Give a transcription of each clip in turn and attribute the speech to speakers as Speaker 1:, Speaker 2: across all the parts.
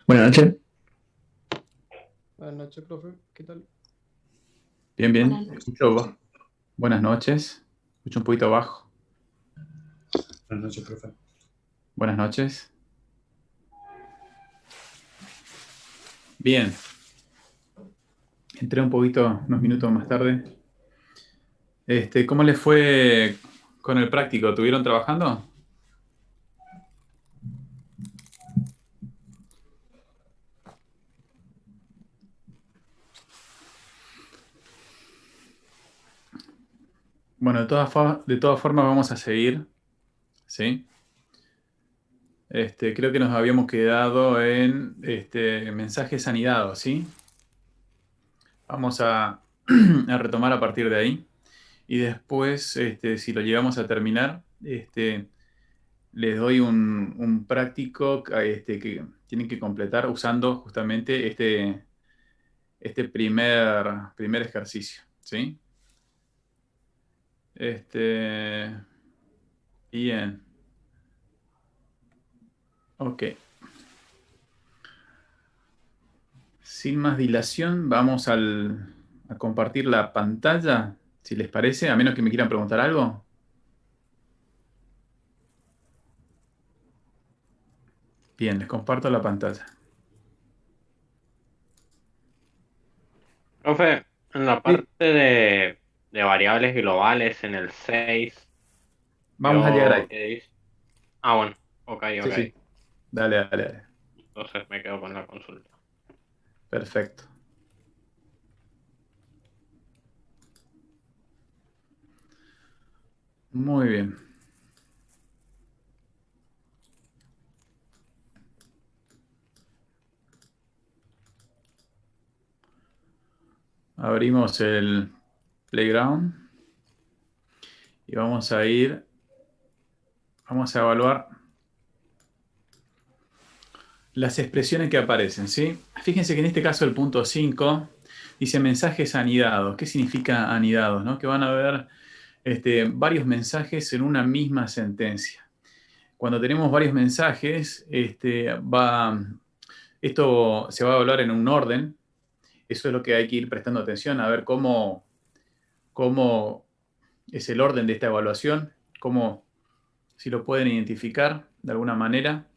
Speaker 1: Buenas noches.
Speaker 2: Buenas noches, profe. ¿Qué tal?
Speaker 1: Bien,
Speaker 3: Buenas
Speaker 1: bien.
Speaker 3: noches.
Speaker 1: Escucho. Buenas noches. Escucho un poquito bajo.
Speaker 4: Buenas noches, profe.
Speaker 1: Buenas noches. Bien. Entré un poquito, unos minutos más tarde. ¿Cómo les fue con el práctico? ¿Tuvieron trabajando? Bueno, de todas formas vamos a seguir. ¿Sí? Creo que nos habíamos quedado en mensajes anidados, ¿sí? Vamos a, a retomar a partir de ahí. Y después, si lo llegamos a terminar, les doy un práctico que tienen que completar usando justamente este primer ejercicio, ¿sí? Bien. Ok. Sin más dilación, vamos a compartir la pantalla, si les parece, a menos que me quieran preguntar algo. Bien, les comparto la pantalla.
Speaker 5: Profe, en la
Speaker 1: Sí,
Speaker 5: parte de variables globales en el 6
Speaker 1: vamos a llegar ahí.
Speaker 5: veo que dice... Ah, bueno, ok,
Speaker 1: Sí,
Speaker 5: ok.
Speaker 1: sí. Dale, dale, dale.
Speaker 5: Entonces me quedo con la consulta.
Speaker 1: Perfecto. Muy bien. Abrimos el Playground y vamos a evaluar las expresiones que aparecen, ¿sí? Fíjense que en este caso el punto 5 dice mensajes anidados. ¿Qué significa anidados? ¿No? Que van a haber varios mensajes en una misma sentencia. Cuando tenemos varios mensajes, esto se va a evaluar en un orden. Eso es lo que hay que ir prestando atención, a ver cómo es el orden de esta evaluación, si lo pueden identificar de alguna manera.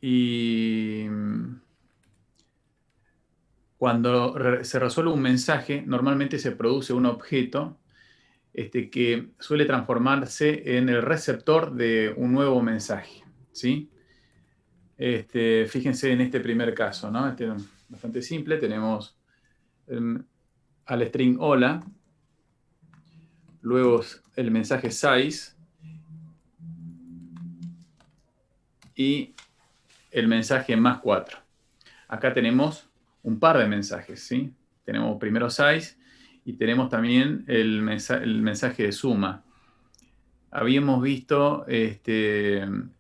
Speaker 1: Y cuando se resuelve un mensaje, normalmente se produce un objeto que suele transformarse en el receptor de un nuevo mensaje, ¿sí? Fíjense en este primer caso, ¿no? Es bastante simple. Tenemos al string hola, luego el mensaje size y el mensaje más 4. Acá tenemos un par de mensajes, ¿sí? Tenemos primero size y tenemos también el mensaje de suma. Habíamos visto en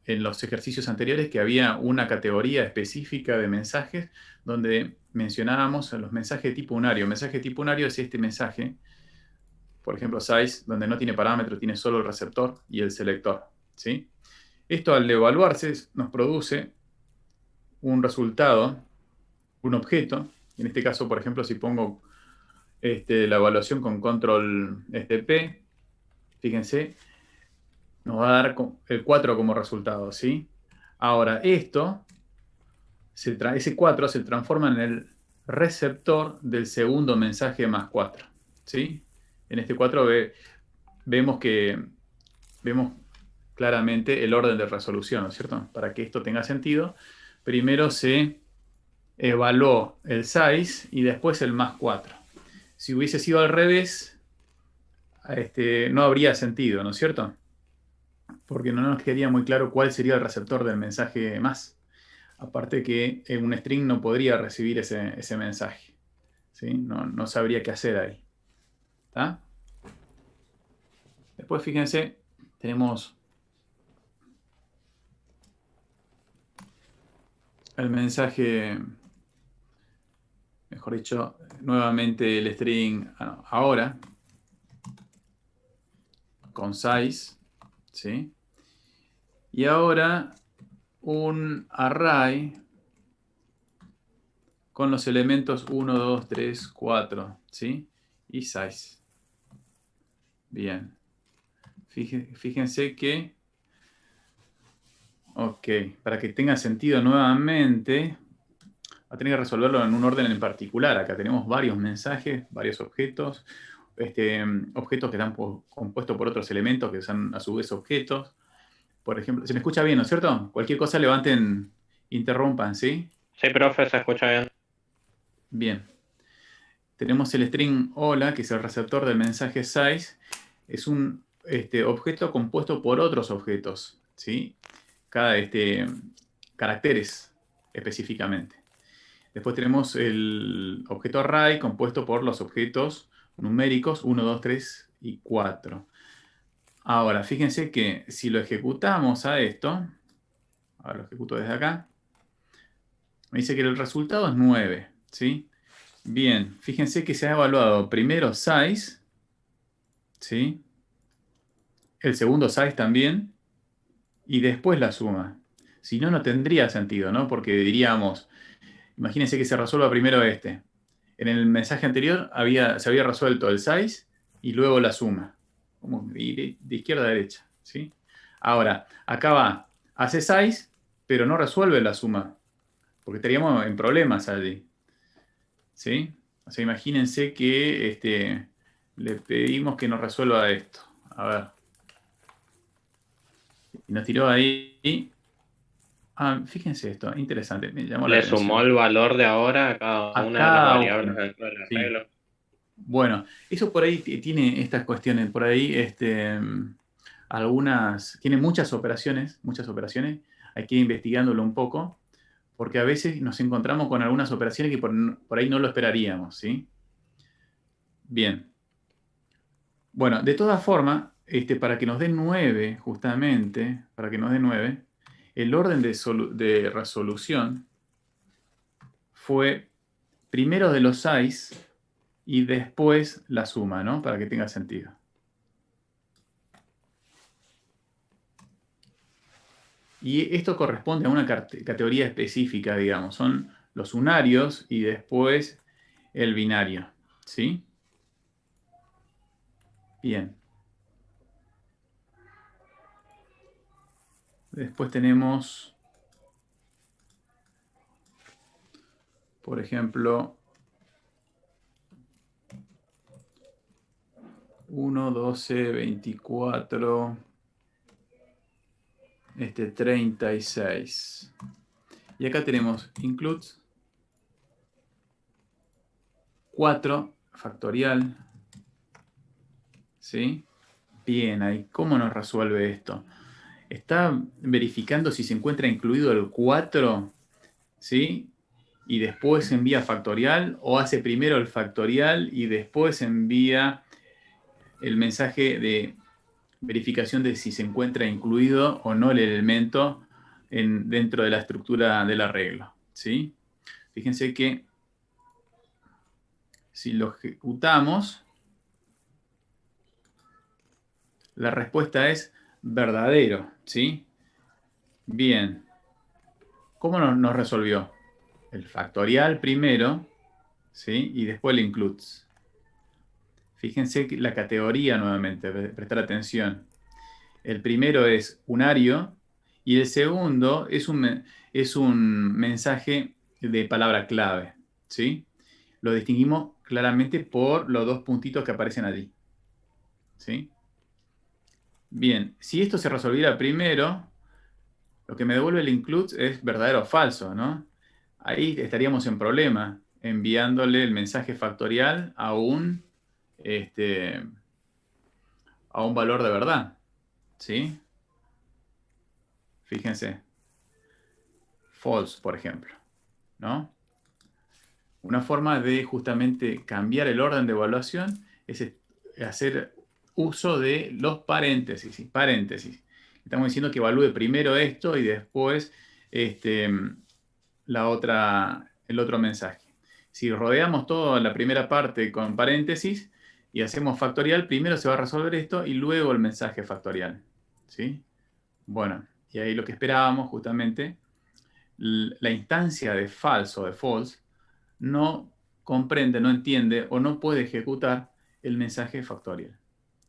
Speaker 1: los ejercicios anteriores que había una categoría específica de mensajes donde mencionábamos los mensajes tipo unario. Mensaje tipo unario es este mensaje, por ejemplo, size, donde no tiene parámetro, tiene solo el receptor y el selector, ¿sí? Esto al evaluarse nos produce un resultado, un objeto. En este caso, por ejemplo, si pongo la evaluación con control P, fíjense, nos va a dar el 4 como resultado, ¿sí? Ahora, ese 4 se transforma en el receptor del segundo mensaje más 4, ¿sí? En este 4 vemos claramente el orden de resolución, ¿no es cierto? Para que esto tenga sentido, primero se evaluó el size y después el más 4. Si hubiese sido al revés, no habría sentido, ¿no es cierto? Porque no nos quedaría muy claro cuál sería el receptor del mensaje más. Aparte que un string no podría recibir ese mensaje, ¿sí? No sabría qué hacer ahí. ¿Está? Después, fíjense, tenemos el mensaje, mejor dicho, nuevamente el string ahora, con size, ¿sí? Y ahora un array con los elementos 1, 2, 3, 4, ¿sí? Y 6. Bien. Fíjense que, ok, para que tenga sentido nuevamente, va a tener que resolverlo en un orden en particular. Acá tenemos varios mensajes, varios objetos, objetos que están compuestos por otros elementos que son a su vez objetos. Por ejemplo, ¿se me escucha bien, no es cierto? Cualquier cosa levanten, interrumpan, ¿sí?
Speaker 5: Sí, profe, se escucha bien.
Speaker 1: Bien. Tenemos el string hola, que es el receptor del mensaje size. Es un objeto compuesto por otros objetos, ¿sí? Cada caracteres específicamente. Después tenemos el objeto array compuesto por los objetos numéricos 1, 2, 3 y 4. Ahora, fíjense que si lo ejecutamos a esto, ahora lo ejecuto desde acá, me dice que el resultado es 9, ¿sí? Bien, fíjense que se ha evaluado primero size, ¿sí? El segundo size también, y después la suma. Si no, no tendría sentido, ¿no? Porque diríamos, imagínense que se resuelva primero este. En el mensaje anterior se había resuelto el size y luego la suma. Como de izquierda a derecha, ¿sí? Ahora, acá va, hace size, pero no resuelve la suma, porque estaríamos en problemas allí, ¿sí? O sea, imagínense que le pedimos que nos resuelva esto. A ver. Y nos tiró ahí. Ah, fíjense esto, interesante. Me llamó la
Speaker 5: Le
Speaker 1: atención.
Speaker 5: sumó el valor de ahora a cada una de las variables dentro del arreglo.
Speaker 1: Bueno, eso por ahí tiene estas cuestiones. Por ahí tiene muchas operaciones. Hay que ir investigándolo un poco, porque a veces nos encontramos con algunas operaciones que por ahí no lo esperaríamos, ¿sí? Bien. Bueno, de todas formas, para que nos dé 9, justamente, el orden de resolución fue primero de los 6 y después la suma, ¿no? Para que tenga sentido. Y esto corresponde a una categoría específica, digamos. Son los unarios y después el binario, ¿sí? Bien. Después tenemos, por ejemplo, 1, 12, 24, 36. Y acá tenemos includes 4 factorial, ¿sí? Bien, ahí, ¿cómo nos resuelve esto? Está verificando si se encuentra incluido el 4, ¿sí? Y después envía factorial, o hace primero el factorial y después envía el mensaje de verificación de si se encuentra incluido o no el elemento dentro de la estructura del arreglo, ¿sí? Fíjense que si lo ejecutamos, la respuesta es verdadero, ¿sí? Bien. ¿Cómo nos resolvió? El factorial primero, ¿sí? Y después el includes. Fíjense que la categoría nuevamente, prestar atención. El primero es unario y el segundo es un mensaje de palabra clave, ¿sí? Lo distinguimos claramente por los 2 puntitos que aparecen allí, ¿sí? Bien, si esto se resolviera primero, lo que me devuelve el include es verdadero o falso, ¿no? Ahí estaríamos en problema, enviándole el mensaje factorial a un valor de verdad, ¿sí? Fíjense. False, por ejemplo, ¿no? Una forma de justamente cambiar el orden de evaluación es hacer uso de los paréntesis. Estamos diciendo que evalúe primero esto y después el otro mensaje. Si rodeamos toda la primera parte con paréntesis y hacemos factorial, primero se va a resolver esto y luego el mensaje factorial, ¿sí? Bueno, Y ahí lo que esperábamos justamente, la instancia de falso, de false, no comprende, no entiende o no puede ejecutar el mensaje factorial.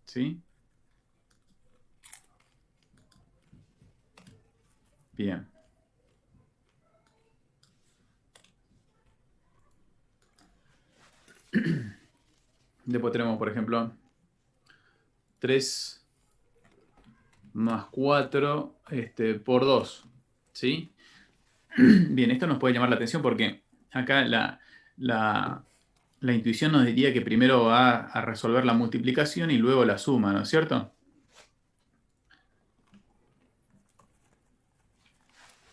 Speaker 1: ¿Sí? Bien. Después tenemos, por ejemplo, 3 más 4 por 2. ¿Sí? Bien, esto nos puede llamar la atención porque acá la intuición nos diría que primero va a resolver la multiplicación y luego la suma, ¿no es cierto?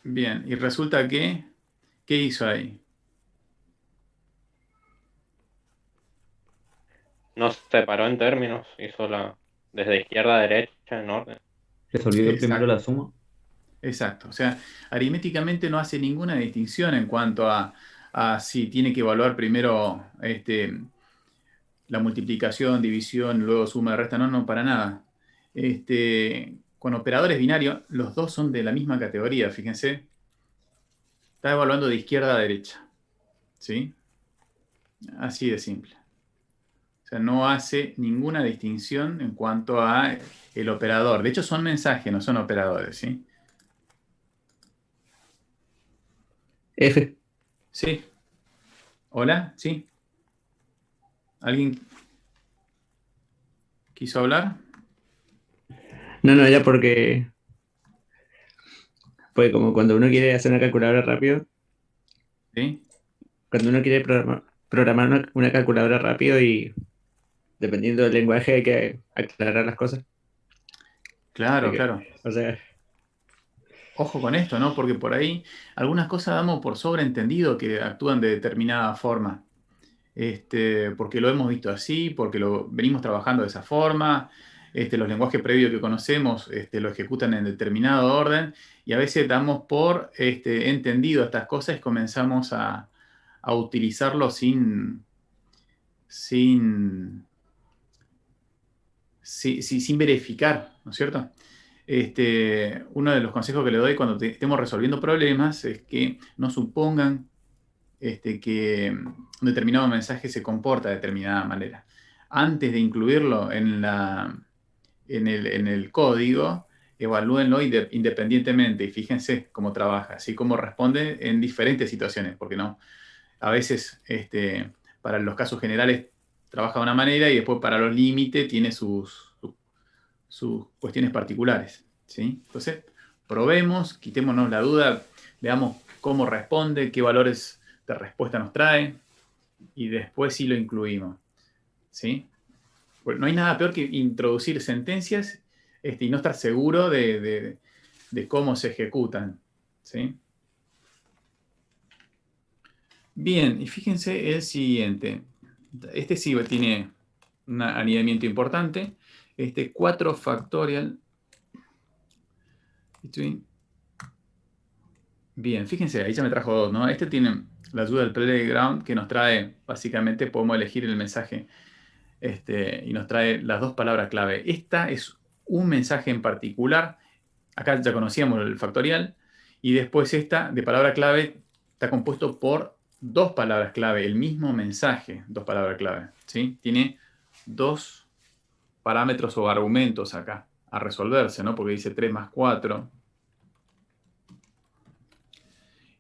Speaker 1: Bien, y resulta que, ¿qué hizo ahí?
Speaker 5: No se separó en términos, hizo desde izquierda a derecha en orden.
Speaker 3: Resolvió primero
Speaker 1: Exacto,
Speaker 3: la suma.
Speaker 1: exacto. O sea, aritméticamente no hace ninguna distinción en cuanto a si tiene que evaluar primero la multiplicación, división, luego suma, resta. No, no, para nada. Con operadores binarios, los dos son de la misma categoría, fíjense. Está evaluando de izquierda a derecha. ¿Sí? Así de simple. O sea, no hace ninguna distinción en cuanto a el operador. De hecho, son mensajes, no son operadores, ¿sí?
Speaker 3: F.
Speaker 1: Sí. ¿Hola? ¿Sí? ¿Alguien quiso hablar?
Speaker 3: No, ya porque como cuando uno quiere hacer una calculadora rápido,
Speaker 1: ¿Sí?
Speaker 3: cuando uno quiere programar una calculadora rápido y dependiendo del lenguaje hay que aclarar las cosas.
Speaker 1: Claro,
Speaker 3: Hay que-
Speaker 1: claro.
Speaker 3: O sea,
Speaker 1: Ojo con esto, ¿no? Porque por ahí algunas cosas damos por sobreentendido que actúan de determinada forma. Porque lo hemos visto así, porque lo venimos trabajando de esa forma. Los lenguajes previos que conocemos lo ejecutan en determinado orden y a veces damos por entendido estas cosas y comenzamos a utilizarlo sin, sin verificar, ¿no es cierto? Uno de los consejos que le doy cuando estemos resolviendo problemas es que no supongan que un determinado mensaje se comporta de determinada manera. Antes de incluirlo en el código, evalúenlo independientemente y fíjense cómo trabaja, así como responde en diferentes situaciones, porque no, a veces para los casos generales trabaja de una manera y después para los límites tiene sus cuestiones particulares. ¿Sí? Entonces, probemos, quitémonos la duda, veamos cómo responde, qué valores de respuesta nos trae y después sí lo incluimos. ¿Sí? Bueno, no hay nada peor que introducir sentencias y no estar seguro de cómo se ejecutan. ¿Sí? Bien, y fíjense el siguiente. Este sí tiene un anidamiento importante. 4 factorial between. Bien, fíjense, ahí ya me trajo 2, ¿no? Tiene la ayuda del playground que nos trae, básicamente podemos elegir el mensaje y nos trae las 2 palabras clave. Esta es un mensaje en particular. Acá ya conocíamos el factorial. Y después esta de palabra clave está compuesto por 2 palabras clave, el mismo mensaje, 2 palabras clave. ¿Sí? Tiene 2 parámetros o argumentos acá a resolverse, ¿no? Porque dice 3 más 4.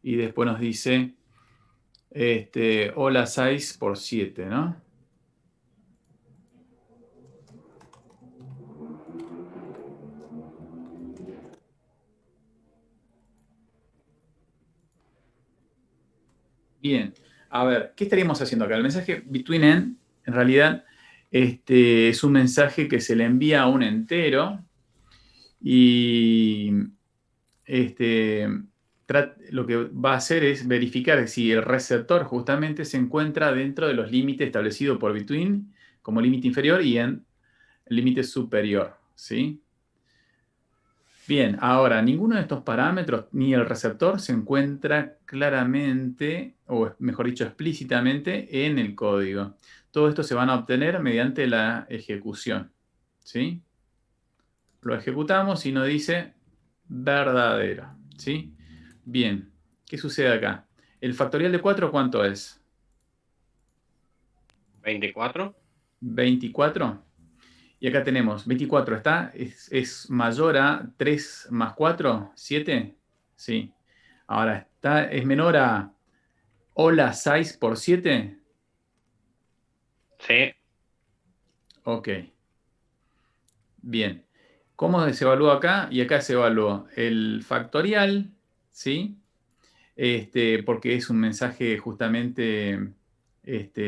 Speaker 1: Y después nos dice hola 6 por 7, ¿no? Bien, a ver, ¿qué estaríamos haciendo acá? El mensaje between en realidad, es un mensaje que se le envía a un entero y lo que va a hacer es verificar si el receptor justamente se encuentra dentro de los límites establecidos por between como límite inferior y en el límite superior, ¿sí? Bien, ahora, ninguno de estos parámetros, ni el receptor, se encuentra claramente, o mejor dicho, explícitamente en el código. Todo esto se van a obtener mediante la ejecución, ¿sí? Lo ejecutamos y nos dice verdadero. ¿Sí? Bien. ¿Qué sucede acá? ¿El factorial de 4 cuánto es?
Speaker 5: 24.
Speaker 1: 24. Y acá tenemos 24, ¿está? ¿Es mayor a 3 más 4? ¿7? Sí. Ahora, ¿es menor a hola 6 por 7?
Speaker 5: Sí.
Speaker 1: Ok. Bien. ¿Cómo se evalúa acá? Y acá se evalúa el factorial, ¿sí? Porque es un mensaje justamente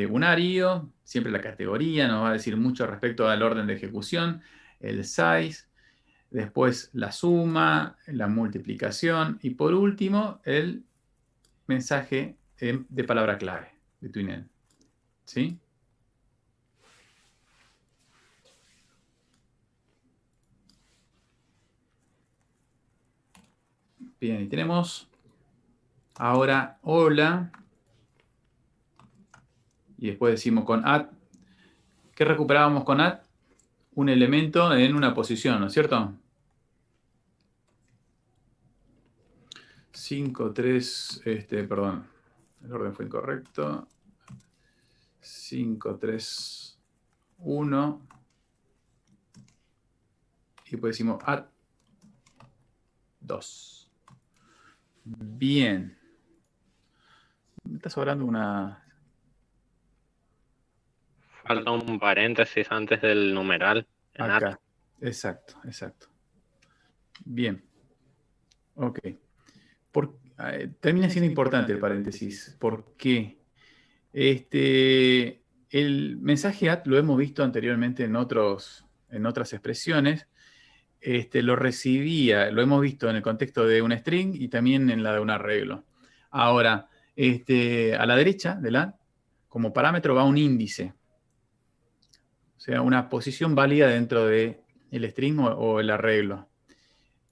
Speaker 1: unario, siempre la categoría, nos va a decir mucho respecto al orden de ejecución, el size, después la suma, la multiplicación y por último el mensaje de palabra clave de Twinend. ¿Sí? Bien, y tenemos ahora hola y después decimos con add. ¿Qué recuperábamos con add? Un elemento en una posición, ¿no es cierto? 5, 3, perdón, el orden fue incorrecto. 5, 3, 1. Y después decimos add 2. Bien. Me está sobrando una...
Speaker 5: Falta un paréntesis antes del numeral. En
Speaker 1: Acá.
Speaker 5: add.
Speaker 1: Exacto, exacto. Bien. Ok. Termina siendo importante el paréntesis. ¿Por qué? El mensaje add lo hemos visto anteriormente en otras expresiones. Lo recibía, lo hemos visto en el contexto de un string y también en la de un arreglo. Ahora, a la derecha del add, como parámetro va un índice. O sea, una posición válida dentro del string o el arreglo.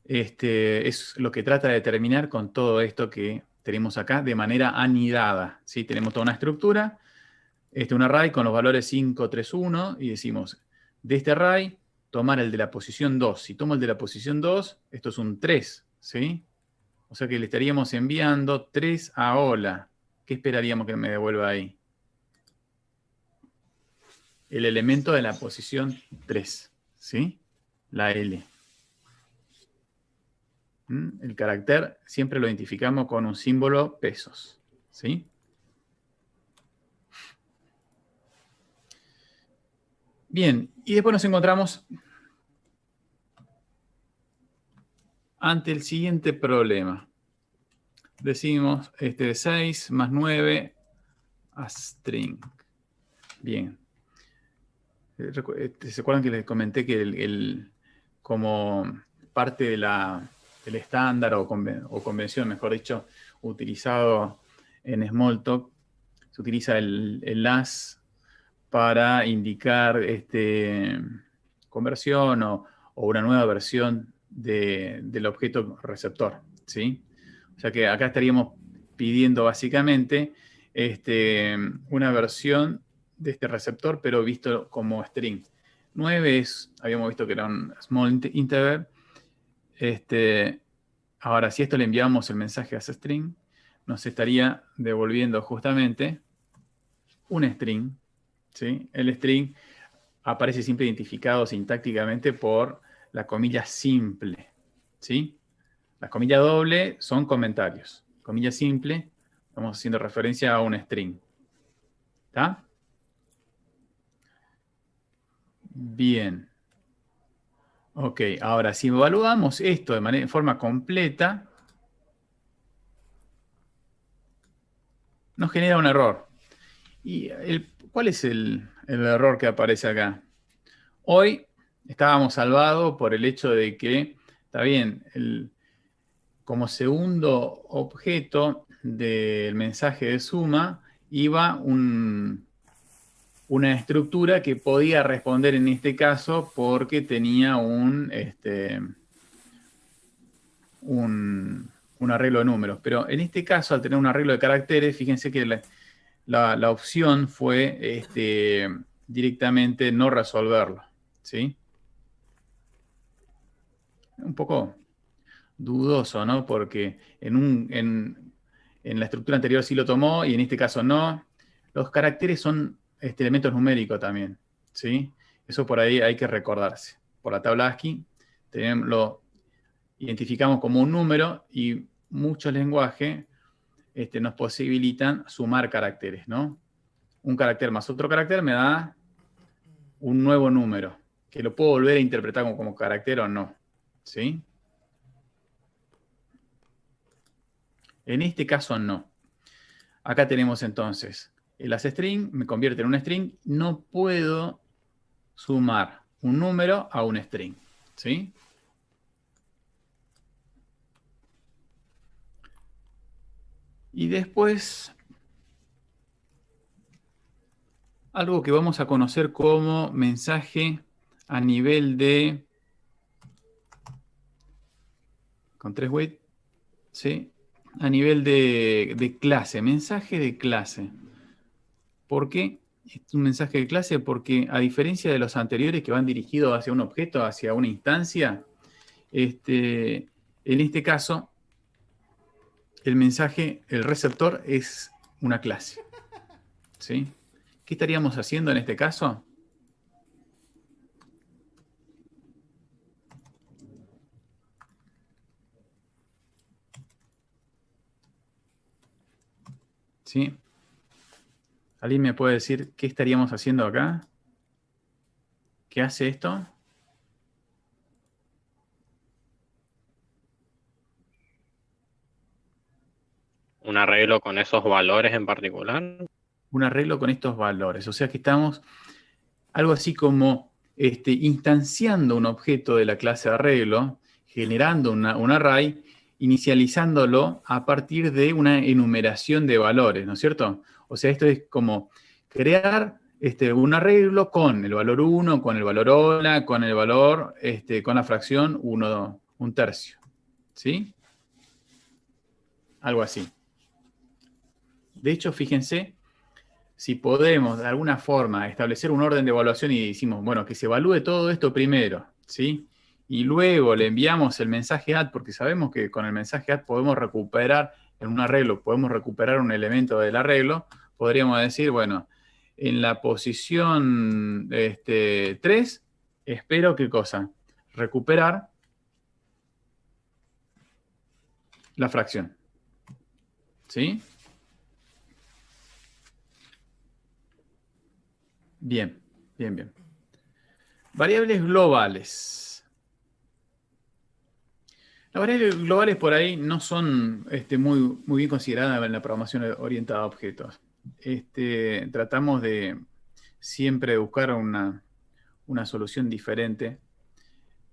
Speaker 1: Es lo que trata de determinar con todo esto que tenemos acá de manera anidada. ¿Sí? Tenemos toda una estructura, un array con los valores 5, 3, 1 y decimos, de este array, tomar el de la posición 2. Si tomo el de la posición 2, esto es un 3, ¿sí? O sea que le estaríamos enviando 3 a hola. ¿Qué esperaríamos que me devuelva ahí? El elemento de la posición 3, ¿sí? La L. El carácter siempre lo identificamos con un símbolo pesos, ¿sí? Bien, y después nos encontramos ante el siguiente problema. Decimos 6 más 9 a string. Bien. ¿Se acuerdan que les comenté que como parte del estándar o convención, mejor dicho, utilizado en Smalltalk, se utiliza el as para indicar conversión o una nueva versión del objeto receptor, ¿sí? O sea que acá estaríamos pidiendo básicamente una versión de este receptor, pero visto como string. 9 habíamos visto que era un small integer. Ahora, si esto le enviamos el mensaje a ese string, nos estaría devolviendo justamente un string, ¿sí? El string aparece siempre identificado sintácticamente por la comilla simple, ¿sí? Las comillas doble son comentarios. Comilla simple, estamos haciendo referencia a un string. ¿Está? Bien. Ok, ahora si evaluamos esto de forma completa, nos genera un error. ¿Y cuál es el error que aparece acá? Hoy estábamos salvados por el hecho de que, está bien, como segundo objeto del mensaje de suma iba una estructura que podía responder en este caso porque tenía un arreglo de números. Pero en este caso, al tener un arreglo de caracteres, fíjense que la opción fue directamente no resolverlo, ¿sí? Un poco dudoso, ¿no? Porque en la estructura anterior sí lo tomó y en este caso no. Los caracteres son elementos numéricos también, ¿sí? Eso por ahí hay que recordarse. Por la tabla ASCII lo identificamos como un número y muchos lenguajes nos posibilitan sumar caracteres, ¿no? Un carácter más otro carácter me da un nuevo número, que lo puedo volver a interpretar como carácter o no, ¿sí? En este caso no. Acá tenemos entonces el asString, me convierte en un string, no puedo sumar un número a un string, ¿sí? Y después, algo que vamos a conocer como mensaje a nivel de, con 3 wait, ¿sí? A nivel de clase, mensaje de clase. ¿Por qué es un mensaje de clase? Porque a diferencia de los anteriores que van dirigidos hacia un objeto, hacia una instancia, en este caso, el mensaje, el receptor es una clase, ¿sí? ¿Qué estaríamos haciendo en este caso? ¿Sí? ¿Alguien me puede decir qué estaríamos haciendo acá? ¿Qué hace esto?
Speaker 5: Un arreglo con esos valores en particular.
Speaker 1: Un arreglo con estos valores. O sea que estamos algo así como instanciando un objeto de la clase arreglo, generando un array, inicializándolo a partir de una enumeración de valores, ¿no es cierto? O sea, esto es como crear un arreglo con el valor 1, con el valor hola, con el valor, con la fracción 1, 1/3. ¿Sí? Algo así. De hecho, fíjense, si podemos de alguna forma establecer un orden de evaluación y decimos, bueno, que se evalúe todo esto primero, ¿sí? Y luego le enviamos el mensaje add, porque sabemos que con el mensaje add podemos recuperar en un arreglo, podemos recuperar un elemento del arreglo, podríamos decir, bueno, en la posición 3, espero qué cosa, recuperar la fracción, ¿sí? Bien, bien, bien. Variables globales. Las variables globales por ahí no son muy bien consideradas en la programación orientada a objetos. Tratamos de siempre buscar una solución diferente.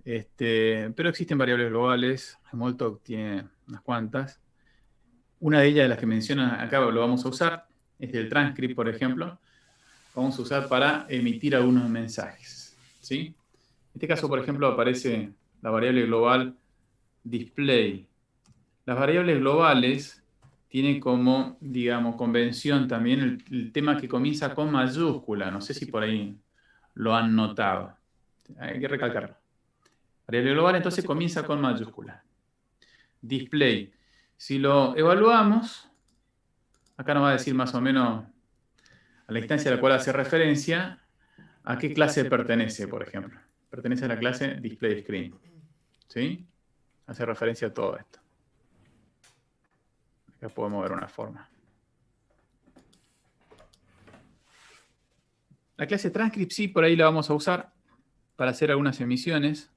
Speaker 1: Pero existen variables globales. Smalltalk tiene unas cuantas. Una de ellas, de las que mencionan acá, lo vamos a usar, es el transcript, por ejemplo. Vamos a usar para emitir algunos mensajes, ¿sí? En este caso, por ejemplo, aparece la variable global display. Las variables globales tienen como, digamos, convención también el tema que comienza con mayúscula. No sé si por ahí lo han notado. Hay que recalcarlo. Variable global entonces comienza con mayúscula. Display. Si lo evaluamos, acá nos va a decir más o menos a la instancia a la cual hace referencia, a qué clase pertenece, por ejemplo. Pertenece a la clase DisplayScreen. ¿Sí? Hace referencia a todo esto. Acá podemos ver una forma. La clase transcript sí, por ahí la vamos a usar para hacer algunas emisiones.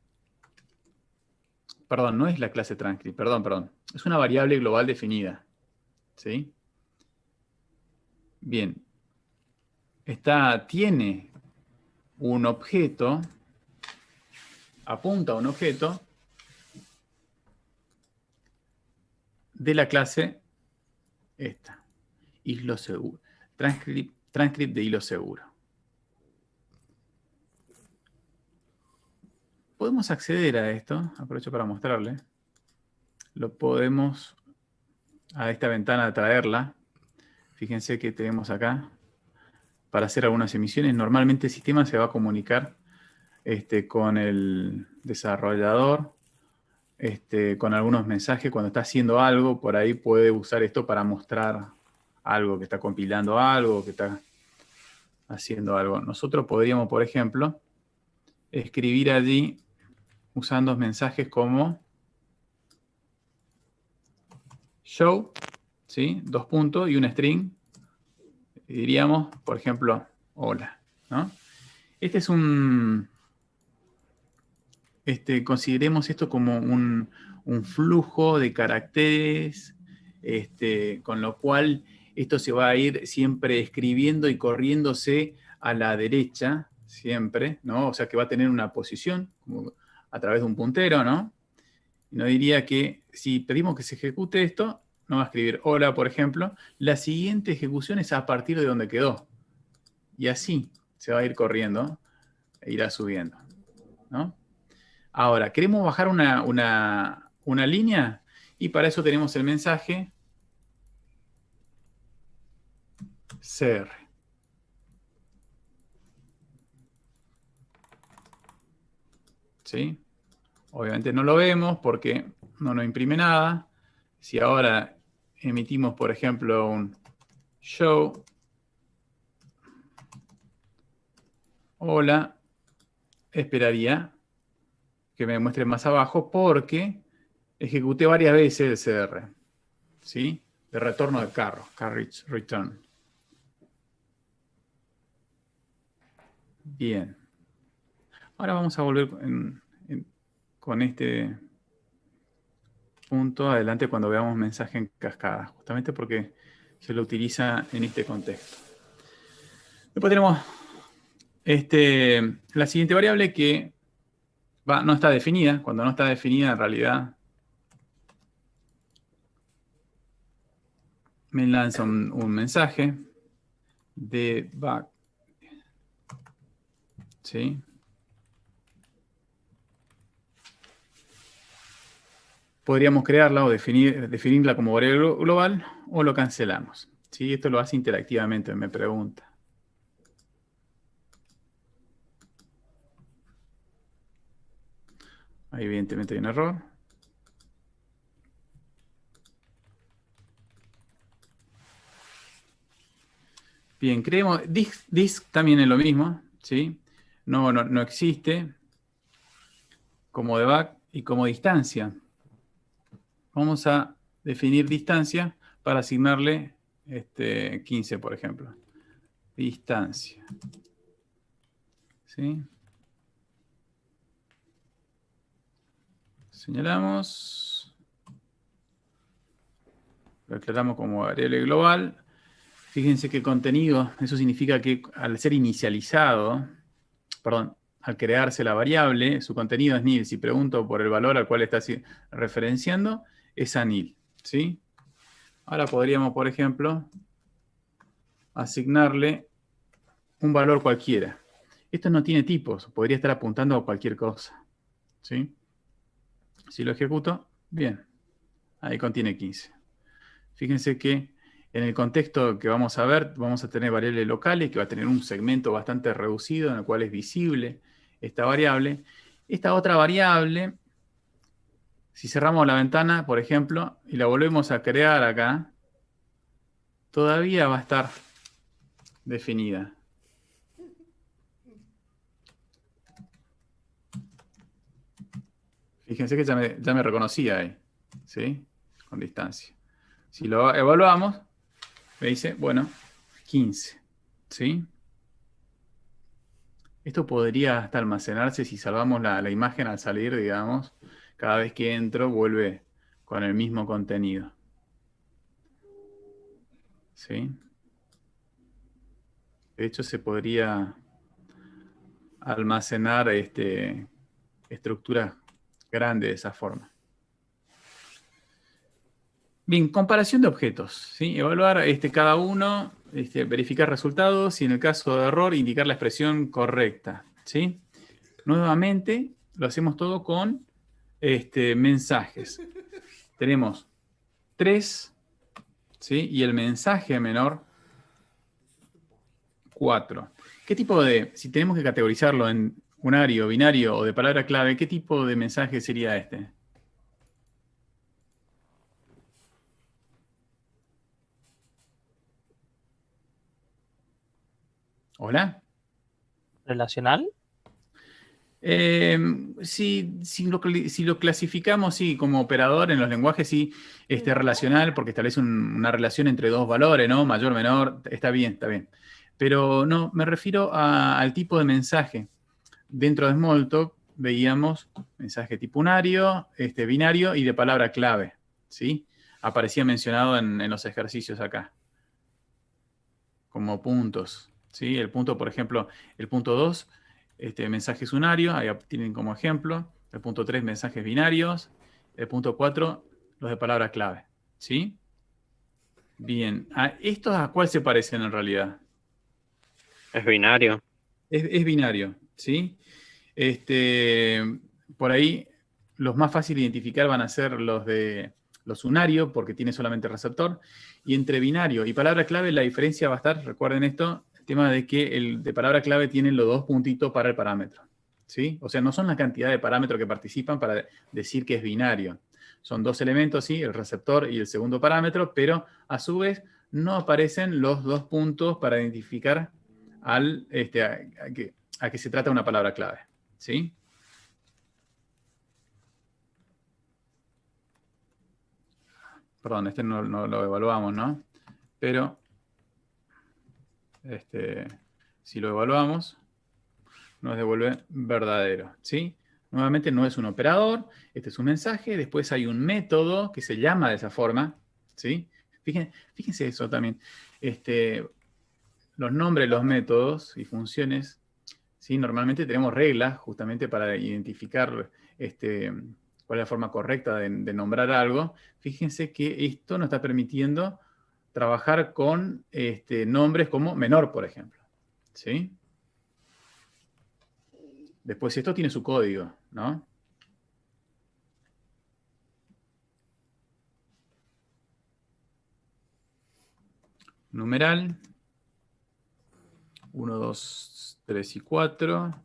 Speaker 1: Perdón, no es la clase transcript, perdón. Es una variable global definida. ¿Sí? Bien. Tiene un objeto, apunta a un objeto de la clase esta, hilo seguro, transcript de hilo seguro. Podemos acceder a esto, aprovecho para mostrarle. Lo podemos a esta ventana traerla. Fíjense que tenemos acá para hacer algunas emisiones. Normalmente el sistema se va a comunicar con el desarrollador con algunos mensajes cuando está haciendo algo, por ahí puede usar esto para mostrar algo, que está compilando algo, que está haciendo algo. Nosotros podríamos, por ejemplo, escribir allí usando mensajes como show, ¿sí? 2 puntos y un string. Y diríamos, por ejemplo, hola, ¿no? Este es un... consideremos esto como un flujo de caracteres, con lo cual esto se va a ir siempre escribiendo y corriéndose a la derecha, siempre, ¿no? O sea que va a tener una posición como a través de un puntero, ¿no? Y nos diría que si pedimos que se ejecute esto, nos va a escribir hola, por ejemplo, la siguiente ejecución es a partir de donde quedó. Y así se va a ir corriendo e irá subiendo, ¿no? Ahora, queremos bajar una línea y para eso tenemos el mensaje CR. ¿Sí? Obviamente no lo vemos porque no nos imprime nada. Si ahora emitimos, por ejemplo, un show, hola, esperaría que me muestre más abajo porque ejecuté varias veces el CR, ¿sí? De retorno de carriage return. Bien. Ahora vamos a volver con este punto adelante cuando veamos mensaje en cascada, justamente porque se lo utiliza en este contexto. Después tenemos la siguiente variable que no está definida. Cuando no está definida, en realidad me lanza un mensaje de back. ¿Sí? Podríamos crearla o definirla como variable global o lo cancelamos. ¿Sí? Esto lo hace interactivamente, me pregunta. Ahí evidentemente hay un error. Bien, creemos, disk también es lo mismo, ¿sí? No existe como debug y como distancia. Vamos a definir distancia para asignarle 15, por ejemplo. Distancia. ¿Sí? Señalamos. Lo declaramos como variable global. Fíjense que contenido, eso significa que al ser inicializado, perdón, al crearse la variable, su contenido es nil. Si pregunto por el valor al cual está referenciando, es a nil, ¿sí? Ahora podríamos, por ejemplo, asignarle un valor cualquiera. Esto no tiene tipos, podría estar apuntando a cualquier cosa, ¿sí? Si lo ejecuto, bien, ahí contiene 15. Fíjense que en el contexto que vamos a ver, vamos a tener variables locales, que va a tener un segmento bastante reducido en el cual es visible esta variable. Esta otra variable, si cerramos la ventana, por ejemplo, y la volvemos a crear acá, todavía va a estar definida. Fíjense que ya me reconocía ahí, ¿sí? Con distancia. Si lo evaluamos, me dice, bueno, 15, ¿sí? Esto podría hasta almacenarse si salvamos la imagen al salir, digamos. Cada vez que entro, vuelve con el mismo contenido. ¿Sí? De hecho, se podría almacenar estructuras grandes de esa forma. Bien, comparación de objetos, ¿sí? Evaluar cada uno, verificar resultados y en el caso de error indicar la expresión correcta, ¿sí? Nuevamente lo hacemos todo con mensajes. Tenemos 3, ¿sí? Y el mensaje menor 4. ¿Qué tipo si tenemos que categorizarlo en unario, binario o de palabra clave, qué tipo de mensaje sería este? ¿Hola?
Speaker 6: ¿Relacional?
Speaker 1: Si lo clasificamos, sí, como operador en los lenguajes, sí, relacional, porque establece una relación entre dos valores, ¿no? Mayor, menor, está bien, está bien. Pero no, me refiero al tipo de mensaje. Dentro de Smalltalk veíamos mensaje tipo unario, binario y de palabra clave, ¿sí? Aparecía mencionado en los ejercicios acá, como puntos, ¿sí? El punto, por ejemplo, el punto 2, mensajes unario, ahí tienen como ejemplo. El punto 3, mensajes binarios. El punto 4, los de palabra clave, ¿sí? Bien, ¿estos a cuál se parecen en realidad?
Speaker 5: Es binario.
Speaker 1: Es binario, ¿sí? Por ahí, los más fáciles de identificar van a ser los unarios, porque tiene solamente receptor. Y entre binario y palabra clave, la diferencia va a estar, recuerden esto, el tema de que el de palabra clave tiene los dos puntitos para el parámetro, ¿sí? O sea, no son la cantidad de parámetros que participan para decir que es binario. Son dos elementos, ¿sí? El receptor y el segundo parámetro, pero a su vez no aparecen los dos puntos para identificar a que se trata de una palabra clave, ¿sí? Perdón, no lo evaluamos, ¿no? Pero, si lo evaluamos, nos devuelve verdadero, ¿sí? Nuevamente no es un operador, este es un mensaje, después hay un método que se llama de esa forma, ¿sí? Fíjense eso también. Los nombres, los métodos y funciones, ¿sí? Normalmente tenemos reglas justamente para identificar cuál es la forma correcta de nombrar algo. Fíjense que esto nos está permitiendo trabajar con nombres como menor, por ejemplo, ¿sí? Después esto tiene su código, ¿no? Numeral. 1, 2, 3 y 4.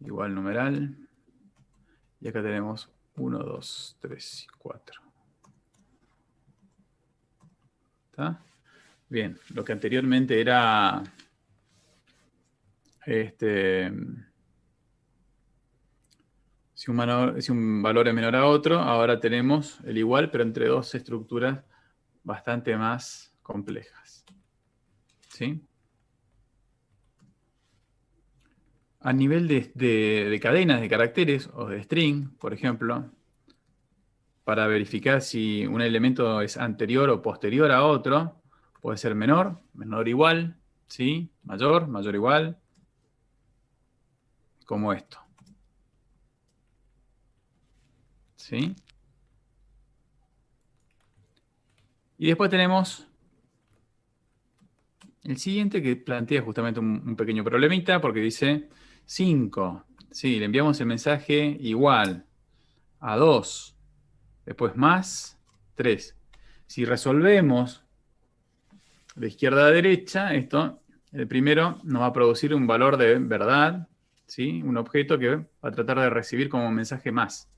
Speaker 1: Igual numeral. Y acá tenemos 1, 2, 3 y 4. ¿Está? Bien, lo que anteriormente era si un valor es menor a otro, ahora tenemos el igual, pero entre dos estructuras bastante más complejas, ¿sí? A nivel de cadenas de caracteres o de string, por ejemplo, para verificar si un elemento es anterior o posterior a otro, puede ser menor, menor igual, ¿sí? Mayor, mayor igual, como esto, ¿sí? Y después tenemos el siguiente, que plantea justamente un pequeño problemita, porque dice 5. Sí, le enviamos el mensaje igual a 2, después más 3. Si resolvemos de izquierda a derecha, el primero nos va a producir un valor de verdad, ¿sí? Un objeto que va a tratar de recibir como mensaje más,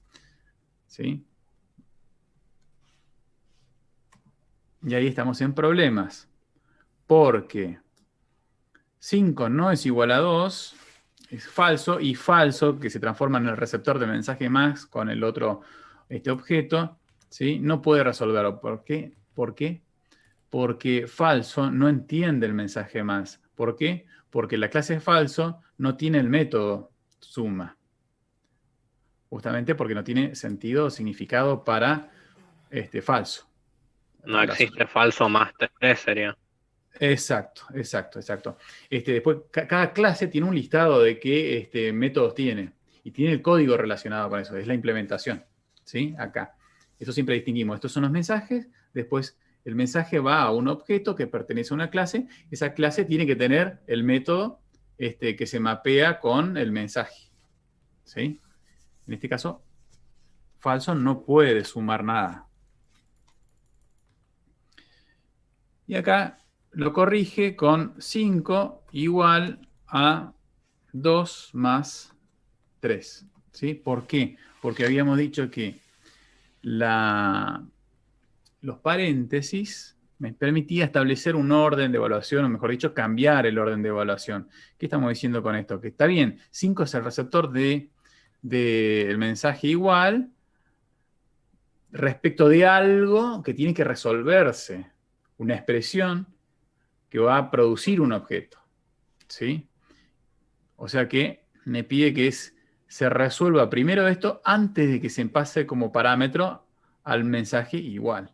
Speaker 1: ¿sí? Y ahí estamos en problemas, porque 5 no es igual a 2, es falso, y falso, que se transforma en el receptor de mensaje más con el otro objeto, ¿sí? No puede resolverlo. ¿Por qué? ¿Por qué? Porque falso no entiende el mensaje más. ¿Por qué? Porque la clase falso no tiene el método suma. Justamente porque no tiene sentido o significado para falso.
Speaker 5: No existe falso más 3, sería.
Speaker 1: Exacto. Después, cada clase tiene un listado de qué métodos tiene. Y tiene el código relacionado con eso. Es la implementación, ¿sí? Acá. Eso siempre distinguimos. Estos son los mensajes. Después, el mensaje va a un objeto que pertenece a una clase. Esa clase tiene que tener el método que se mapea con el mensaje, ¿sí? En este caso, falso no puede sumar nada. Y acá lo corrige con 5 igual a 2 más 3. ¿Sí? ¿Por qué? Porque habíamos dicho que los paréntesis me permitía establecer un orden de evaluación, o mejor dicho, cambiar el orden de evaluación. ¿Qué estamos diciendo con esto? Que está bien, 5 es el receptor del mensaje igual respecto de algo que tiene que resolverse, una expresión que va a producir un objeto, ¿sí? O sea que me pide que se resuelva primero esto antes de que se pase como parámetro al mensaje igual.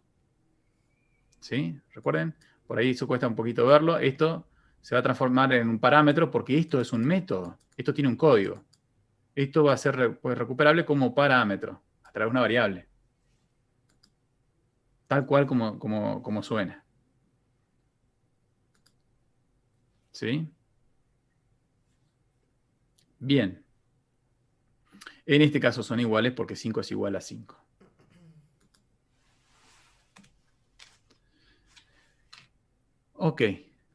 Speaker 1: ¿Sí? ¿Recuerden? Por ahí eso cuesta un poquito verlo. Esto se va a transformar en un parámetro porque esto es un método. Esto tiene un código. Esto va a ser pues, recuperable como parámetro a través de una variable. Tal cual como suena. ¿Sí? Bien. En este caso son iguales porque 5 es igual a 5. Ok.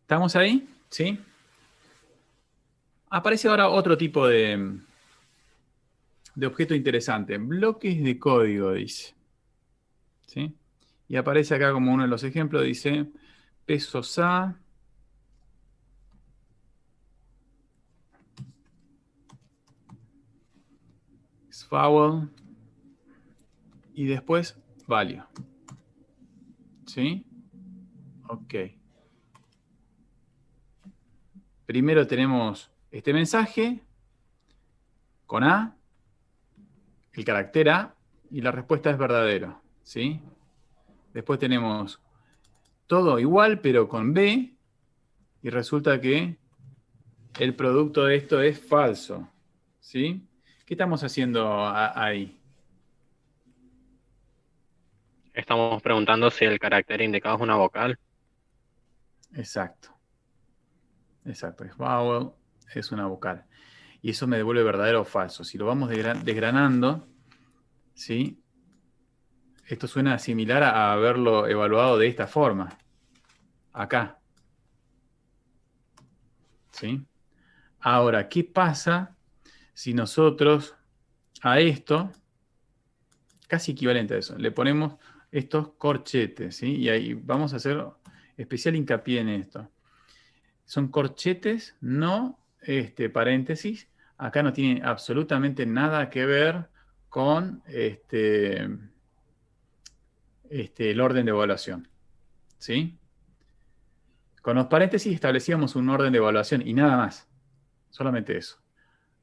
Speaker 1: ¿Estamos ahí? ¿Sí? Aparece ahora otro tipo de objeto interesante. Bloques de código, dice. ¿Sí? Y aparece acá como uno de los ejemplos, dice pesos A, vowel y después value. ¿Sí? Ok. Primero tenemos este mensaje con A, el carácter A, y la respuesta es verdadero. ¿Sí? Después tenemos todo igual, pero con B, y resulta que el producto de esto es falso. ¿Sí? ¿Qué estamos haciendo ahí?
Speaker 5: Estamos preguntando si el carácter indicado es una vocal.
Speaker 1: Exacto. Exacto. Es vowel, es una vocal. Y eso me devuelve verdadero o falso. Si lo vamos desgranando, ¿sí? Esto suena similar a haberlo evaluado de esta forma. Acá. ¿Sí? Ahora, ¿qué pasa si nosotros a esto, casi equivalente a eso, le ponemos estos corchetes? ¿Sí? Y ahí vamos a hacer especial hincapié en esto. Son corchetes, no paréntesis. Acá no tiene absolutamente nada que ver con el orden de evaluación. ¿Sí? Con los paréntesis establecíamos un orden de evaluación y nada más. Solamente eso.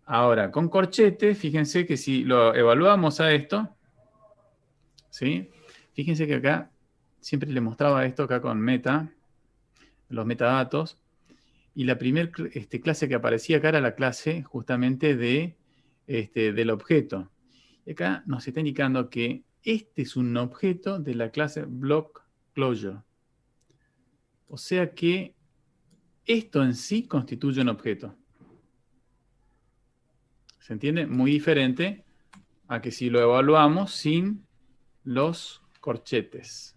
Speaker 1: Ahora, con corchetes, fíjense que si lo evaluamos a esto, ¿sí? Fíjense que acá, siempre les mostraba esto acá con meta, los metadatos, y la primera clase que aparecía acá era la clase justamente del objeto. Y acá nos está indicando que este es un objeto de la clase block closure. O sea que esto en sí constituye un objeto. ¿Se entiende? Muy diferente a que si lo evaluamos sin los corchetes.